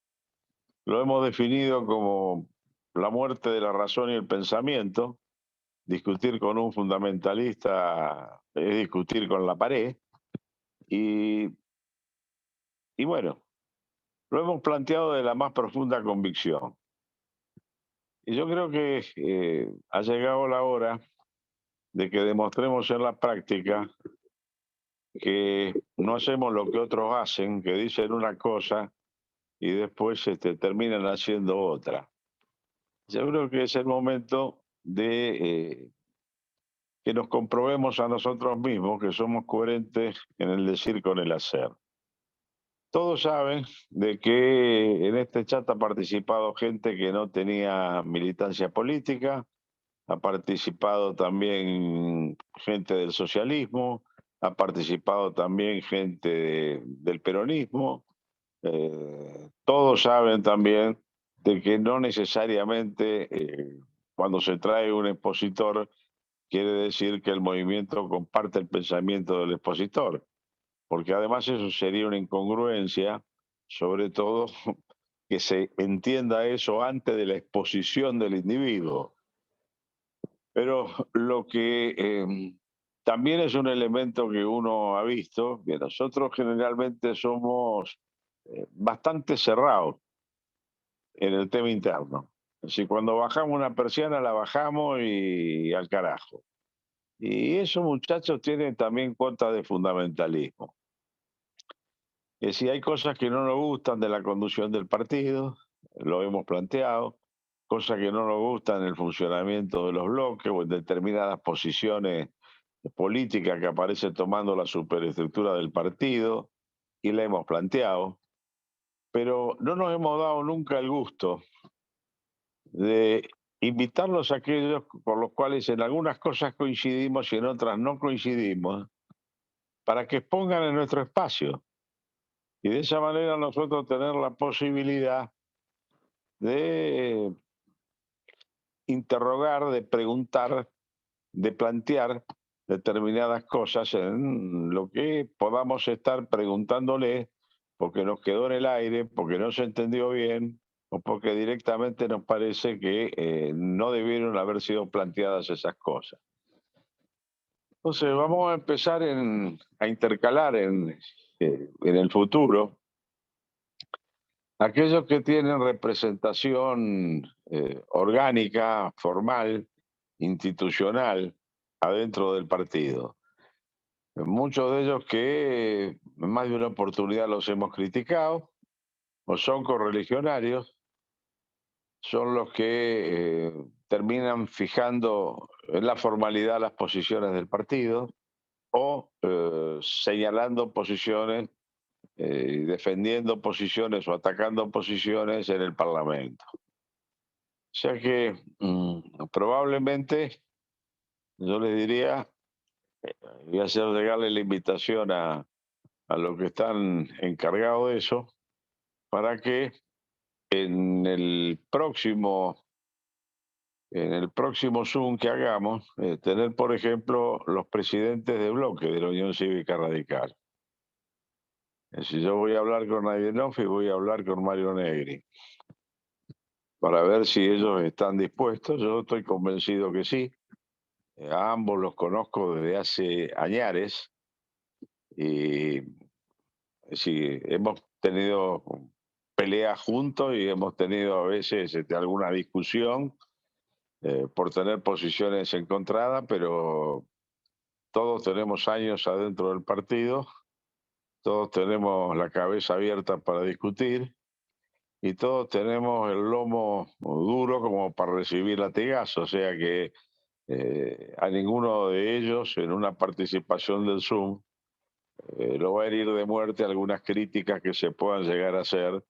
Lo hemos definido como la muerte de la razón y el pensamiento. Discutir con un fundamentalista es discutir con la pared. Y bueno, lo hemos planteado de la más profunda convicción. Y yo creo que ha llegado la hora de que demostremos en la práctica que no hacemos lo que otros hacen, que dicen una cosa y después terminan haciendo otra. Yo creo que es el momento de que nos comprobemos a nosotros mismos que somos coherentes en el decir con el hacer. Todos saben de que en este chat ha participado gente que no tenía militancia política, ha participado también gente del socialismo, ha participado también gente del peronismo. Todos saben también de que no necesariamente cuando se trae un expositor quiere decir que el movimiento comparte el pensamiento del expositor, porque además eso sería una incongruencia, sobre todo que se entienda eso antes de la exposición del individuo. Pero lo que también es un elemento que uno ha visto, que nosotros generalmente somos bastante cerrados en el tema interno. Es decir, cuando bajamos una persiana la bajamos y al carajo. Y esos muchachos tienen también cuota de fundamentalismo. Que si hay cosas que no nos gustan de la conducción del partido, lo hemos planteado, cosas que no nos gustan en el funcionamiento de los bloques o en determinadas posiciones políticas que aparecen tomando la superestructura del partido, y la hemos planteado, pero no nos hemos dado nunca el gusto de invitarlos a aquellos por los cuales en algunas cosas coincidimos y en otras no coincidimos, para que expongan en nuestro espacio. Y de esa manera nosotros tener la posibilidad de interrogar, de preguntar, de plantear determinadas cosas en lo que podamos estar preguntándole porque nos quedó en el aire, porque no se entendió bien o porque directamente nos parece que no debieron haber sido planteadas esas cosas. Entonces vamos a empezar a intercalar en el futuro aquellos que tienen representación orgánica, formal, institucional, adentro del partido. Muchos de ellos que en más de una oportunidad los hemos criticado, o son correligionarios, son los que terminan fijando en la formalidad las posiciones del partido o señalando posiciones, defendiendo posiciones o atacando posiciones en el Parlamento. O sea que probablemente yo les diría, voy a hacer llegarle la invitación a los que están encargados de eso, para que en el próximo Zoom que hagamos, tener, por ejemplo, los presidentes de bloque de la Unión Cívica Radical. Si yo voy a hablar con Naidenov y voy a hablar con Mario Negri, para ver si ellos están dispuestos. Yo estoy convencido que sí. A ambos los conozco desde hace añares y sí, hemos tenido peleas juntos y hemos tenido a veces alguna discusión por tener posiciones encontradas, pero todos tenemos años adentro del partido, todos tenemos la cabeza abierta para discutir y todos tenemos el lomo duro como para recibir latigazos, o sea que a ninguno de ellos en una participación del Zoom lo va a herir de muerte algunas críticas que se puedan llegar a hacer,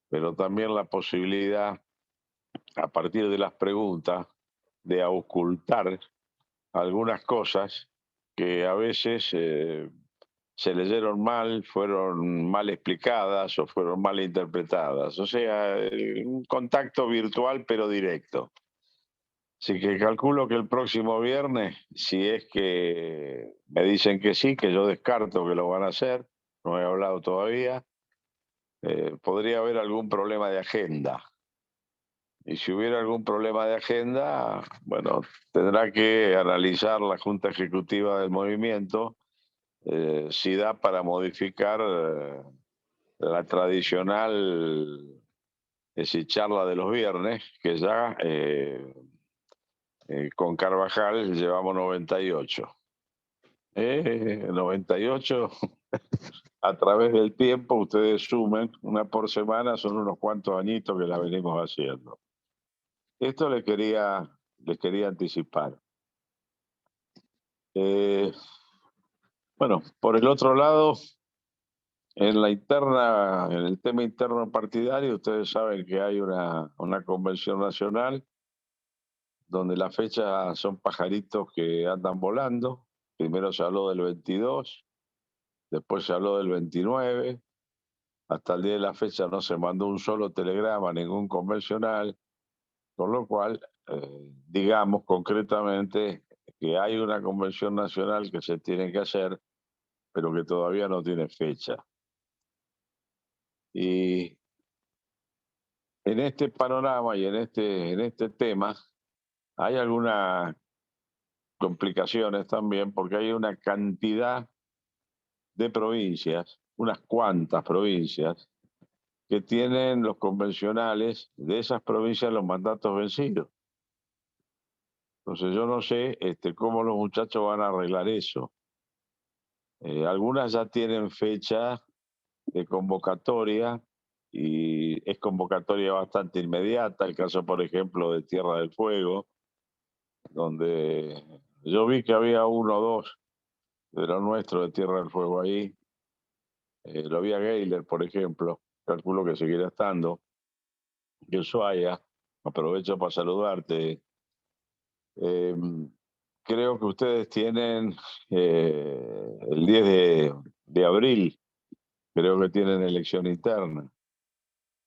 pero también la posibilidad, a partir de las preguntas, de ocultar algunas cosas que a veces se leyeron mal, fueron mal explicadas o fueron mal interpretadas. O sea, un contacto virtual pero directo. Así que calculo que el próximo viernes, si es que me dicen que sí, que yo descarto que lo van a hacer, no he hablado todavía, podría haber algún problema de agenda. Y si hubiera algún problema de agenda, bueno, tendrá que analizar la Junta Ejecutiva del movimiento si da para modificar la tradicional charla de los viernes, que ya con Carvajal llevamos 98. 98 a través del tiempo, ustedes sumen, una por semana, son unos cuantos añitos que la venimos haciendo. Esto les quería anticipar. Bueno, por el otro lado, en el tema interno partidario, ustedes saben que hay una convención nacional donde las fechas son pajaritos que andan volando. Primero se habló del 22, después se habló del 29, hasta el día de la fecha no se mandó un solo telegrama a ningún convencional, con lo cual, digamos concretamente que hay una convención nacional que se tiene que hacer, pero que todavía no tiene fecha. Y en este panorama y en este tema hay algunas complicaciones también, porque hay una cantidad de provincias, unas cuantas provincias, que tienen los convencionales de esas provincias los mandatos vencidos. Entonces yo no sé cómo los muchachos van a arreglar eso. Algunas ya tienen fecha de convocatoria y es convocatoria bastante inmediata. El caso, por ejemplo, de Tierra del Fuego, donde yo vi que había uno o dos de los nuestros de Tierra del Fuego ahí. Lo vi a Geiler, por ejemplo, calculo que seguirá estando. Y Ushuaia, aprovecho para saludarte. Creo que ustedes tienen el 10 de abril, creo que tienen elección interna.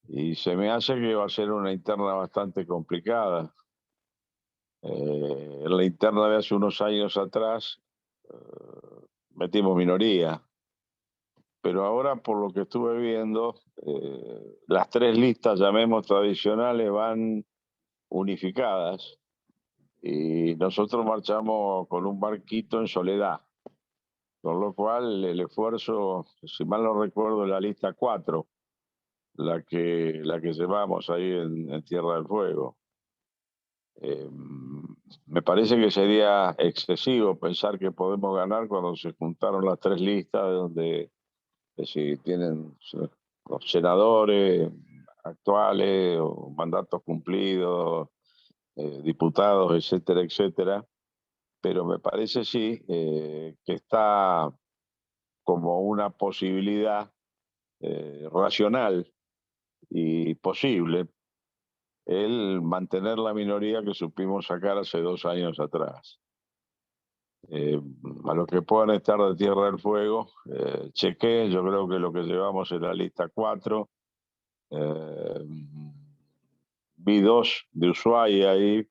Y se me hace que va a ser una interna bastante complicada. En la interna de hace unos años atrás, metimos minoría. Pero ahora, por lo que estuve viendo, las tres listas, llamemos tradicionales, van unificadas y nosotros marchamos con un barquito en soledad, con lo cual el esfuerzo, si mal no recuerdo, es la lista 4, la que llevamos ahí en Tierra del Fuego. Me parece que sería excesivo pensar que podemos ganar cuando se juntaron las tres listas, donde si tienen los senadores actuales o mandatos cumplidos, diputados, etcétera, etcétera. Pero me parece sí que está como una posibilidad racional y posible el mantener la minoría que supimos sacar hace 2 años atrás. A los que puedan estar de Tierra del Fuego, chequé, yo creo que lo que llevamos es la lista 4. Vi 2 de Ushuaia ahí.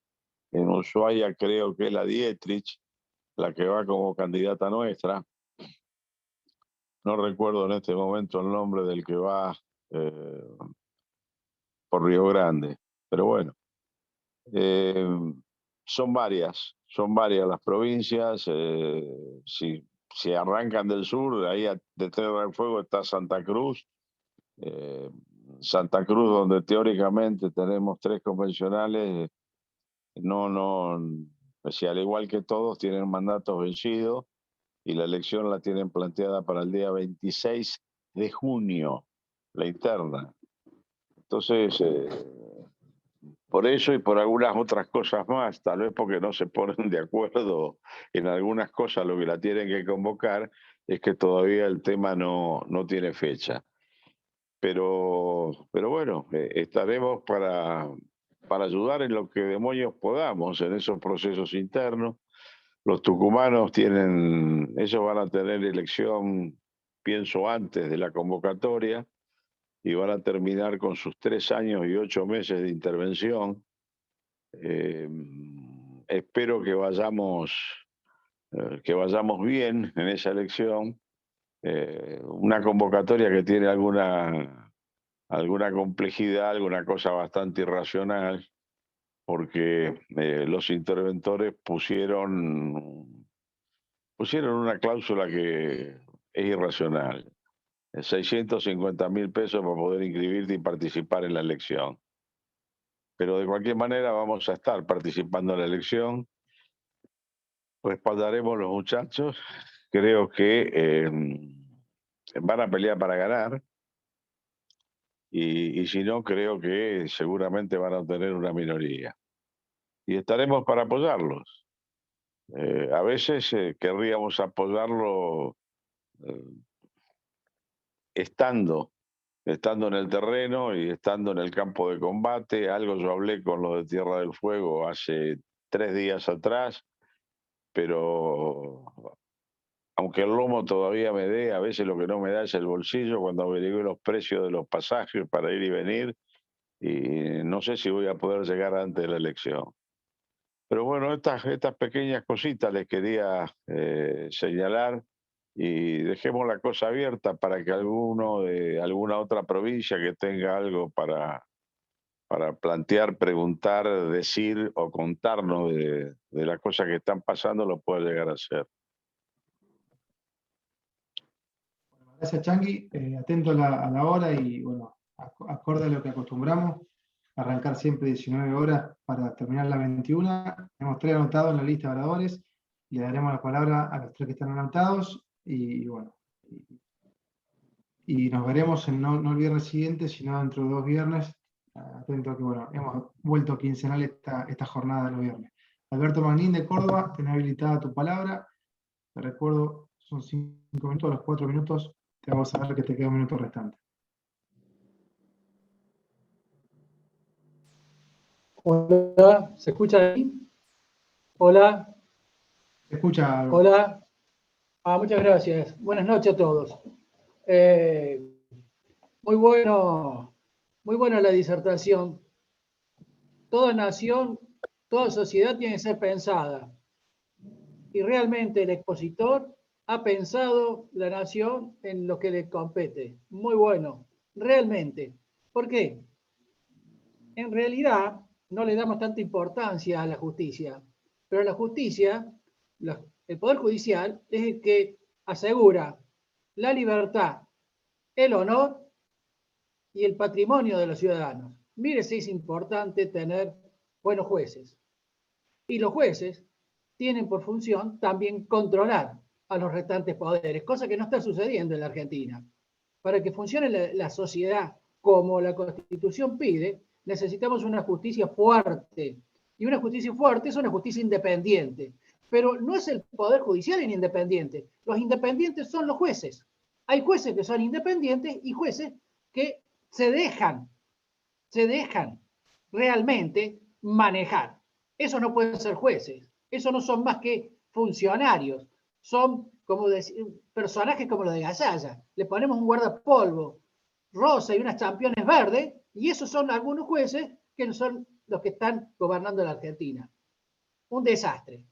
En Ushuaia creo que es la Dietrich, la que va como candidata nuestra. No recuerdo en este momento el nombre del que va por Río Grande, pero bueno. Son varias las provincias. Si arrancan del sur, ahí de Tierra del Fuego está Santa Cruz. Santa Cruz, donde teóricamente tenemos 3 convencionales, si al igual que todos tienen mandatos vencidos y la elección la tienen planteada para el día 26 de junio, la interna. Entonces, por eso y por algunas otras cosas más, tal vez porque no se ponen de acuerdo en algunas cosas, lo que la tienen que convocar es que todavía el tema no tiene fecha. Pero bueno, estaremos para ayudar en lo que demonios podamos en esos procesos internos. Los tucumanos ellos van a tener elección, pienso, antes de la convocatoria, y van a terminar con sus 3 años y 8 meses de intervención. Espero que vayamos bien en esa elección. Una convocatoria que tiene alguna complejidad, alguna cosa bastante irracional, porque los interventores pusieron una cláusula que es irracional. 650.000 pesos para poder inscribirte y participar en la elección. Pero de cualquier manera vamos a estar participando en la elección. Respaldaremos a los muchachos. Creo que van a pelear para ganar. Y si no, creo que seguramente van a obtener una minoría. Y estaremos para apoyarlos. A veces querríamos apoyarlo estando en el terreno y estando en el campo de combate. Algo yo hablé con los de Tierra del Fuego hace 3 días atrás, pero aunque el lomo todavía me dé, a veces lo que no me da es el bolsillo cuando averigué los precios de los pasajes para ir y venir, y no sé si voy a poder llegar antes de la elección. Pero bueno, estas pequeñas cositas les quería señalar, y dejemos la cosa abierta para que alguno de alguna otra provincia que tenga algo para plantear, preguntar, decir o contarnos de las cosas que están pasando lo pueda llegar a hacer. Gracias, Chanqui. Atento a la hora y, bueno, acorde a lo que acostumbramos, arrancar siempre 19 horas para terminar la 21. Tenemos 3 anotados en la lista de oradores. Le daremos la palabra a los 3 que están anotados y bueno. Y nos veremos no el viernes siguiente, sino dentro de 2 viernes. Atento a que, bueno, hemos vuelto quincenal esta jornada de los viernes. Alberto Magnín de Córdoba, tenés habilitada tu palabra. Te recuerdo, son 5 minutos, a los 4 minutos te vamos a ver que te queda un minuto restante. Hola, ¿se escucha ahí? Hola. ¿Se escucha? Alberto? Hola. Muchas gracias. Buenas noches a todos. Muy buena la disertación. Toda nación, toda sociedad tiene que ser pensada. y realmente el expositor ha pensado la nación en lo que le compete. Muy bueno, realmente. ¿Por qué? En realidad no le damos tanta importancia a la justicia, pero la justicia, el Poder Judicial, es el que asegura la libertad, el honor y el patrimonio de los ciudadanos. Mire si es importante tener buenos jueces. Y los jueces tienen por función también controlar a los restantes poderes, cosa que no está sucediendo en la Argentina. Para que funcione la sociedad como la Constitución pide, necesitamos una justicia fuerte. Y una justicia fuerte es una justicia independiente. Pero no es el Poder Judicial independiente. Los independientes son los jueces. Hay jueces que son independientes y jueces que se dejan realmente manejar. Eso no pueden ser jueces. Eso no son más que funcionarios. Son como personajes como los de Gasalla. Le ponemos un guardapolvo rosa y unas championes verdes, y esos son algunos jueces que no son los que están gobernando la Argentina. Un desastre.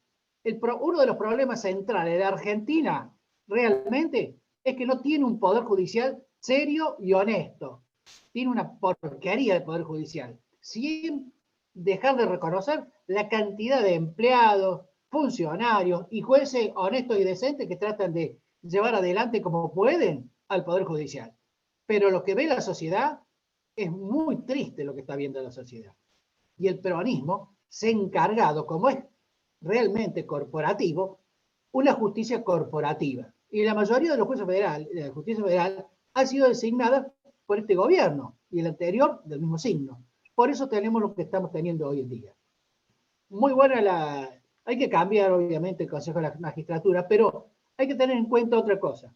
Uno de los problemas centrales de Argentina realmente es que no tiene un poder judicial serio y honesto. Tiene una porquería de poder judicial, sin dejar de reconocer la cantidad de empleados, funcionarios y jueces honestos y decentes que tratan de llevar adelante como pueden al poder judicial. Pero lo que ve la sociedad es muy triste lo que está viendo la sociedad. Y el peronismo se ha encargado, como es realmente corporativo, una justicia corporativa. Y la mayoría de los jueces federales, de la justicia federal, ha sido designada por este gobierno y el anterior del mismo signo. Por eso tenemos lo que estamos teniendo hoy en día. Muy buena la... Hay que cambiar, obviamente, el Consejo de la Magistratura, pero hay que tener en cuenta otra cosa.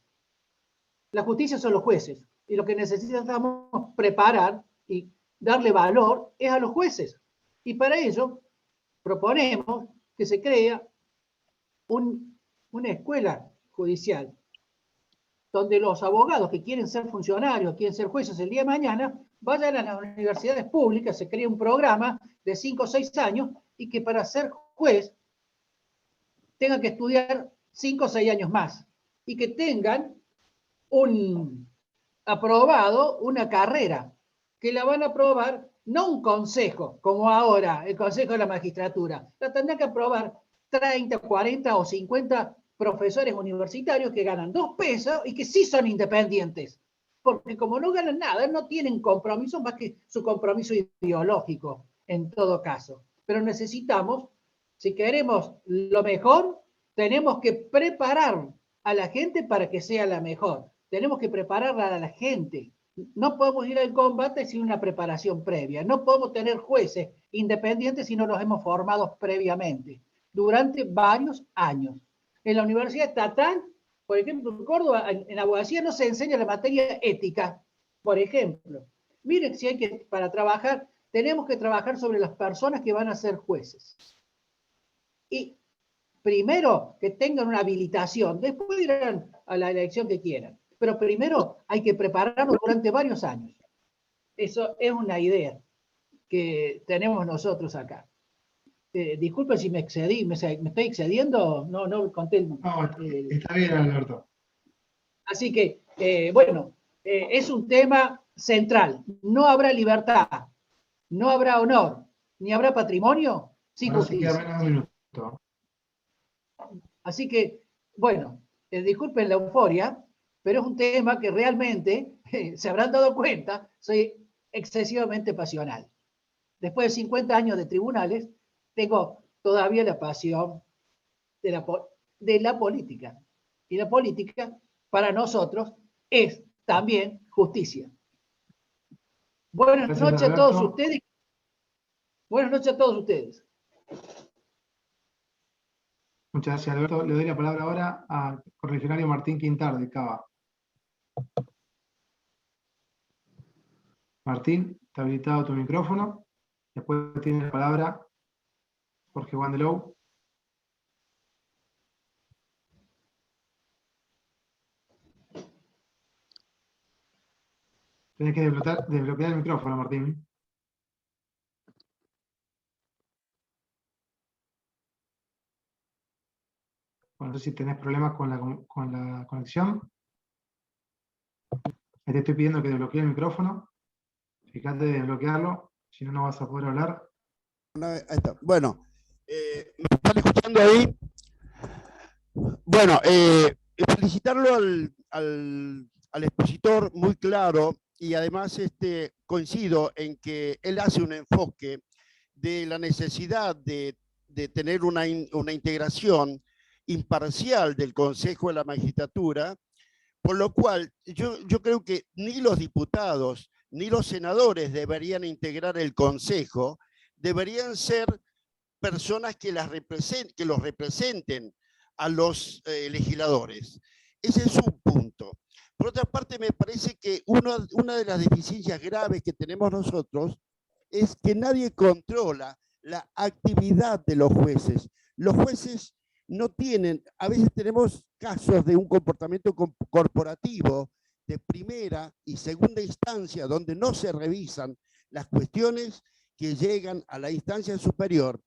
La justicia son los jueces, y lo que necesitamos preparar y darle valor es a los jueces. Y para ello proponemos que se crea una escuela judicial donde los abogados que quieren ser funcionarios, quieren ser jueces el día de mañana, vayan a las universidades públicas, se crea un programa de 5 o 6 años y que para ser juez tengan que estudiar 5 o 6 años más y que tengan aprobado una carrera, que la van a aprobar no un consejo, como ahora, el Consejo de la Magistratura, la tendrán que aprobar 30, 40 o 50 profesores universitarios que ganan 2 pesos y que sí son independientes. Porque como no ganan nada, no tienen compromiso más que su compromiso ideológico, en todo caso. Pero necesitamos, si queremos lo mejor, tenemos que preparar a la gente para que sea la mejor. Tenemos que prepararla a la gente. No podemos ir al combate sin una preparación previa. No podemos tener jueces independientes si no los hemos formado previamente, durante varios años. En la Universidad Estatal, por ejemplo, en Córdoba, en abogacía no se enseña la materia ética, por ejemplo. Miren, si hay que, para trabajar, tenemos que trabajar sobre las personas que van a ser jueces. Y primero que tengan una habilitación, después irán a la elección que quieran. Pero primero hay que prepararlo durante varios años. Eso es una idea que tenemos nosotros acá. Disculpen si me excedí, ¿me estoy excediendo? No conté. No, está bien, Alberto. Así que, bueno, es un tema central. No habrá libertad, no habrá honor, ni habrá patrimonio sin justicia. Queda menos de un minuto. Así que, bueno, disculpen la euforia, pero es un tema que realmente, se habrán dado cuenta, soy excesivamente pasional. Después de 50 años de tribunales, tengo todavía la pasión de la política. Y la política, para nosotros, es también justicia. Buenas noches a todos ustedes. Buenas noches a todos ustedes. Muchas gracias, Alberto. Le doy la palabra ahora al correligionario Martín Quintar, de Cava. Martín, está habilitado tu micrófono. Después tiene la palabra Jorge Wandelow. Tenés que desbloquear el micrófono, Martín. Bueno, no sé si tenés problemas con la conexión. Ahí te estoy pidiendo que desbloquee el micrófono. Fíjate de desbloquearlo, si no, no vas a poder hablar. Ahí está. Bueno, ¿me están escuchando ahí? Bueno, felicitarlo al expositor, muy claro, y además coincido en que él hace un enfoque de la necesidad de tener una integración imparcial del Consejo de la Magistratura, por lo cual yo creo que ni los diputados ni los senadores deberían integrar el Consejo, deberían ser personas que los representen a los legisladores. Ese es un punto. Por otra parte, me parece que una de las deficiencias graves que tenemos nosotros es que nadie controla la actividad de los jueces. Los jueces no tienen, a veces tenemos casos de un comportamiento corporativo de primera y segunda instancia donde no se revisan las cuestiones que llegan a la instancia superior,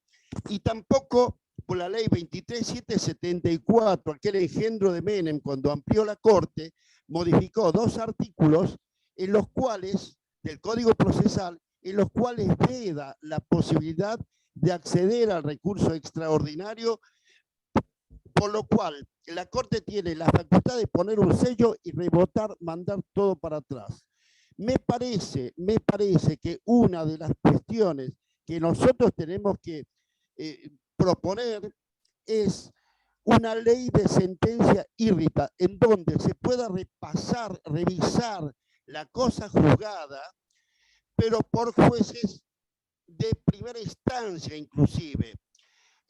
y tampoco por la ley 23774, aquel engendro de Menem, cuando amplió la Corte, modificó 2 artículos en los cuales, del Código Procesal, en los cuales veda la posibilidad de acceder al recurso extraordinario, por lo cual la Corte tiene la facultad de poner un sello y rebotar, mandar todo para atrás. Me parece que una de las cuestiones que nosotros tenemos que proponer es una ley de sentencia írrita en donde se pueda revisar la cosa juzgada, pero por jueces de primera instancia inclusive.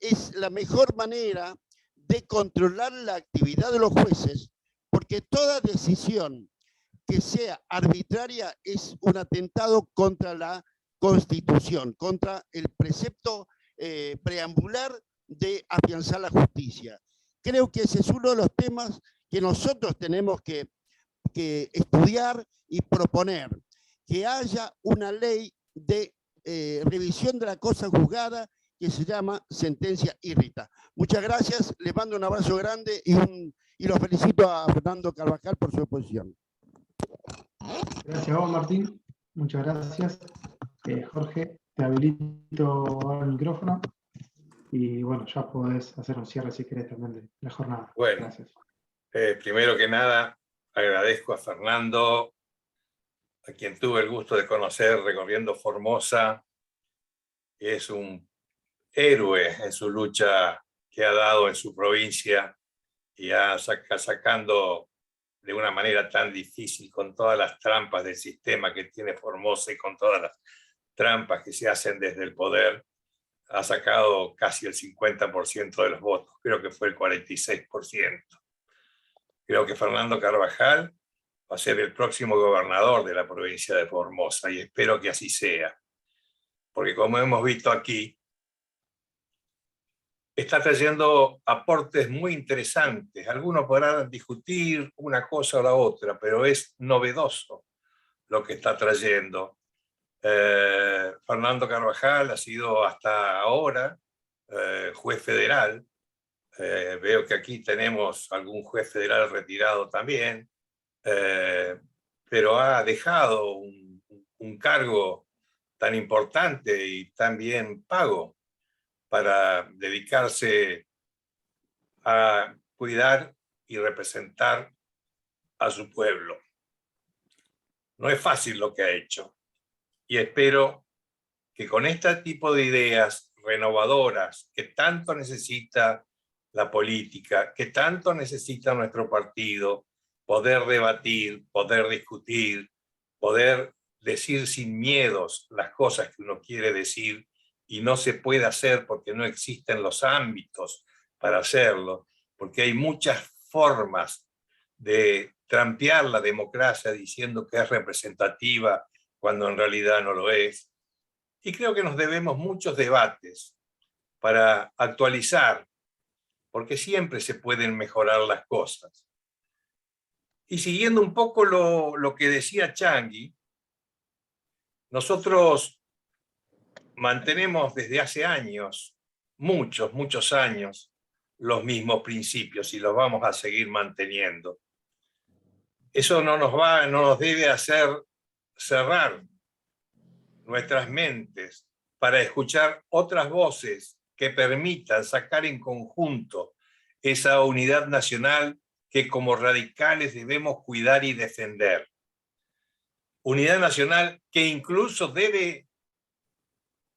Es la mejor manera de controlar la actividad de los jueces, porque toda decisión que sea arbitraria es un atentado contra la Constitución, contra el precepto preambular de afianzar la justicia. Creo que ese es uno de los temas que nosotros tenemos que estudiar y proponer, que haya una ley de revisión de la cosa juzgada que se llama sentencia írrita. Muchas gracias, les mando un abrazo grande y los felicito a Fernando Carvajal por su exposición. Gracias a vos, Martín. Muchas gracias. Jorge, te habilito el micrófono. Y bueno, ya podés hacer un cierre si querés también de la jornada. Bueno, gracias. Primero que nada, agradezco a Fernando, a quien tuve el gusto de conocer recorriendo Formosa. Es un héroe en su lucha que ha dado en su provincia y sacando de una manera tan difícil, con todas las trampas del sistema que tiene Formosa y con todas las trampas que se hacen desde el poder, ha sacado casi el 50% de los votos, creo que fue el 46%. Creo que Fernando Carvajal va a ser el próximo gobernador de la provincia de Formosa y espero que así sea, porque como hemos visto aquí, está trayendo aportes muy interesantes. Algunos podrán discutir una cosa o la otra, pero es novedoso lo que está trayendo. Fernando Carvajal ha sido hasta ahora juez federal. Veo que aquí tenemos algún juez federal retirado también, pero ha dejado un cargo tan importante y tan bien pago para dedicarse a cuidar y representar a su pueblo. No es fácil lo que ha hecho y espero que con este tipo de ideas renovadoras que tanto necesita la política, que tanto necesita nuestro partido, poder debatir, poder discutir, poder decir sin miedos las cosas que uno quiere decir y no se puede hacer porque no existen los ámbitos para hacerlo, porque hay muchas formas de trampear la democracia diciendo que es representativa cuando en realidad no lo es. Y creo que nos debemos muchos debates para actualizar, porque siempre se pueden mejorar las cosas. Y siguiendo un poco lo que decía Changi, nosotros mantenemos desde hace años, muchos años, los mismos principios y los vamos a seguir manteniendo. Eso no nos debe hacer cerrar nuestras mentes para escuchar otras voces que permitan sacar en conjunto esa unidad nacional que como radicales debemos cuidar y defender. Unidad nacional que incluso debe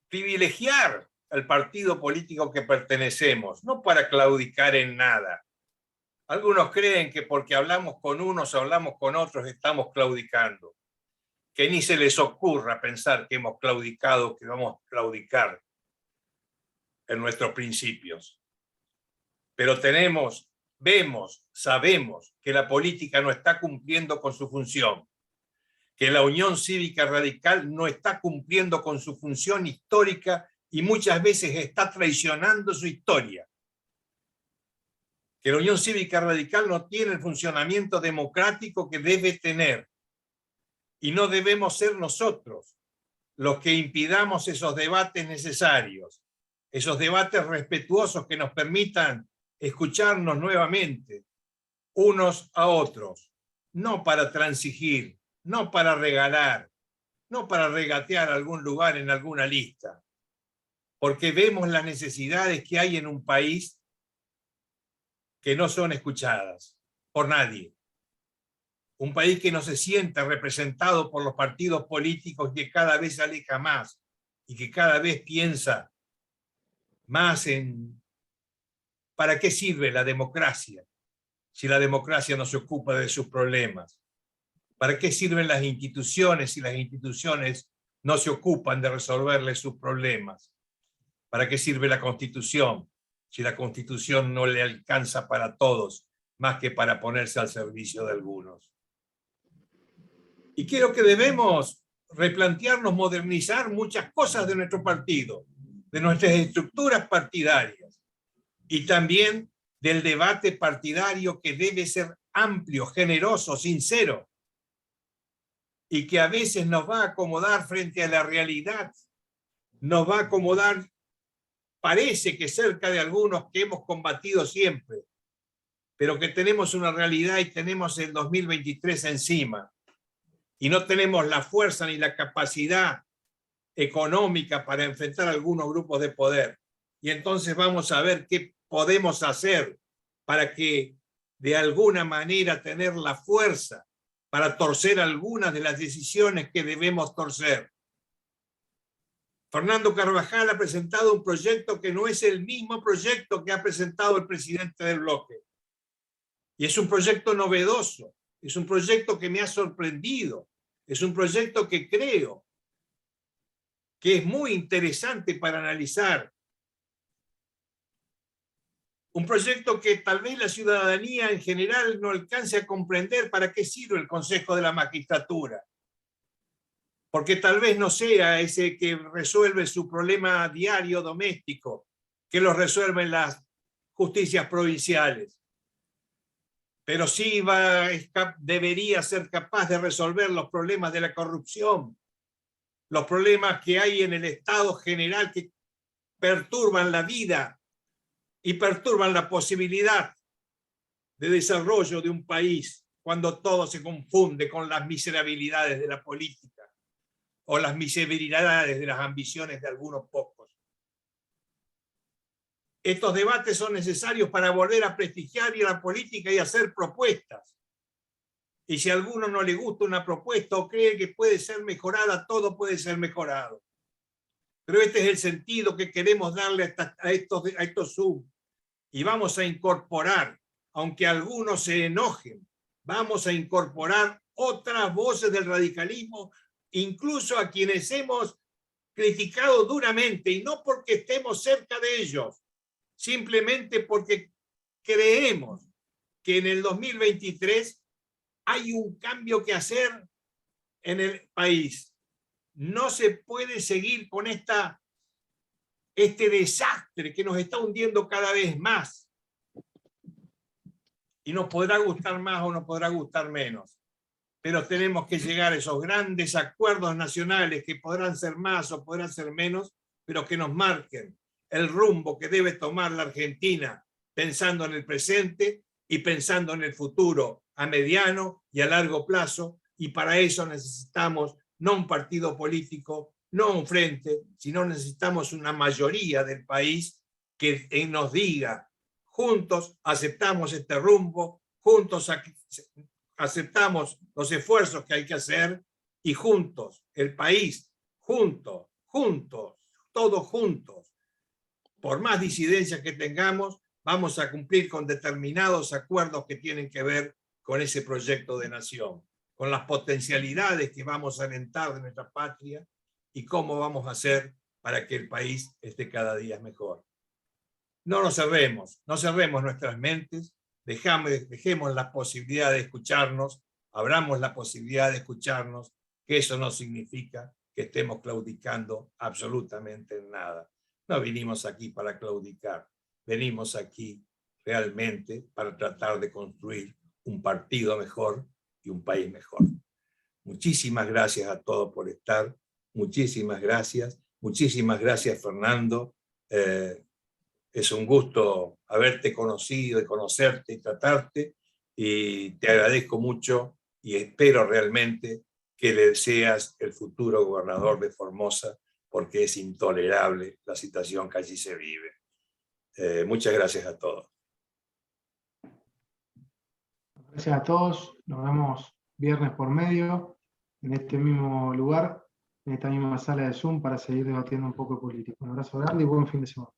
privilegiar al partido político que pertenecemos, no para claudicar en nada. Algunos creen que porque hablamos con unos o hablamos con otros estamos claudicando. Que ni se les ocurra pensar que hemos claudicado, que vamos a claudicar en nuestros principios. Pero sabemos que la política no está cumpliendo con su función, que la Unión Cívica Radical no está cumpliendo con su función histórica y muchas veces está traicionando su historia. Que la Unión Cívica Radical no tiene el funcionamiento democrático que debe tener. Y no debemos ser nosotros los que impidamos esos debates necesarios, esos debates respetuosos que nos permitan escucharnos nuevamente, unos a otros, no para transigir, no para regalar, no para regatear algún lugar en alguna lista, porque vemos las necesidades que hay en un país que no son escuchadas por nadie. Un país que no se sienta representado por los partidos políticos, que cada vez se aleja más y que cada vez piensa más en ¿para qué sirve la democracia si la democracia no se ocupa de sus problemas? ¿Para qué sirven las instituciones si las instituciones no se ocupan de resolverle sus problemas? ¿Para qué sirve la Constitución si la Constitución no le alcanza para todos más que para ponerse al servicio de algunos? Y creo que debemos replantearnos, modernizar muchas cosas de nuestro partido, de nuestras estructuras partidarias y también del debate partidario que debe ser amplio, generoso, sincero y que a veces nos va a acomodar frente a la realidad, nos va a acomodar, parece que cerca de algunos que hemos combatido siempre, pero que tenemos una realidad y tenemos el 2023 encima. Y no tenemos la fuerza ni la capacidad económica para enfrentar algunos grupos de poder. Y entonces vamos a ver qué podemos hacer para que de alguna manera tener la fuerza para torcer algunas de las decisiones que debemos torcer. Fernando Carvajal ha presentado un proyecto que no es el mismo proyecto que ha presentado el presidente del bloque. Y es un proyecto novedoso. Es un proyecto que me ha sorprendido, es un proyecto que creo que es muy interesante para analizar. Un proyecto que tal vez la ciudadanía en general no alcance a comprender para qué sirve el Consejo de la Magistratura. Porque tal vez no sea ese que resuelve su problema diario doméstico, que lo resuelven las justicias provinciales. Pero sí debería ser capaz de resolver los problemas de la corrupción, los problemas que hay en el Estado general que perturban la vida y perturban la posibilidad de desarrollo de un país cuando todo se confunde con las miserabilidades de la política o las miserabilidades de las ambiciones de algunos pocos. Estos debates son necesarios para volver a prestigiar a la política y hacer propuestas. Y si a alguno no le gusta una propuesta o cree que puede ser mejorada, todo puede ser mejorado. Pero este es el sentido que queremos darle a estos Zoom. Y vamos a incorporar, aunque algunos se enojen, vamos a incorporar otras voces del radicalismo, incluso a quienes hemos criticado duramente, y no porque estemos cerca de ellos, simplemente porque creemos que en el 2023 hay un cambio que hacer en el país. No se puede seguir con este desastre que nos está hundiendo cada vez más. Y nos podrá gustar más o nos podrá gustar menos. Pero tenemos que llegar a esos grandes acuerdos nacionales que podrán ser más o podrán ser menos, pero que nos marquen el rumbo que debe tomar la Argentina pensando en el presente y pensando en el futuro a mediano y a largo plazo, y para eso necesitamos no un partido político, no un frente, sino necesitamos una mayoría del país que nos diga: juntos aceptamos este rumbo, juntos aceptamos los esfuerzos que hay que hacer, y juntos, el país, juntos, todos juntos, por más disidencias que tengamos, vamos a cumplir con determinados acuerdos que tienen que ver con ese proyecto de nación, con las potencialidades que vamos a alentar de nuestra patria y cómo vamos a hacer para que el país esté cada día mejor. No nos cerremos, no cerremos nuestras mentes, dejemos la posibilidad de escucharnos, abramos la posibilidad de escucharnos, que eso no significa que estemos claudicando absolutamente en nada. No vinimos aquí para claudicar, venimos aquí realmente para tratar de construir un partido mejor y un país mejor. Muchísimas gracias a todos por estar, muchísimas gracias Fernando. Es un gusto haberte conocido y conocerte y tratarte, y te agradezco mucho y espero realmente que le seas el futuro gobernador de Formosa, porque es intolerable la situación que allí se vive. Muchas gracias a todos. Gracias a todos. Nos vemos viernes por medio, en este mismo lugar, en esta misma sala de Zoom, para seguir debatiendo un poco de política. Un abrazo grande y buen fin de semana.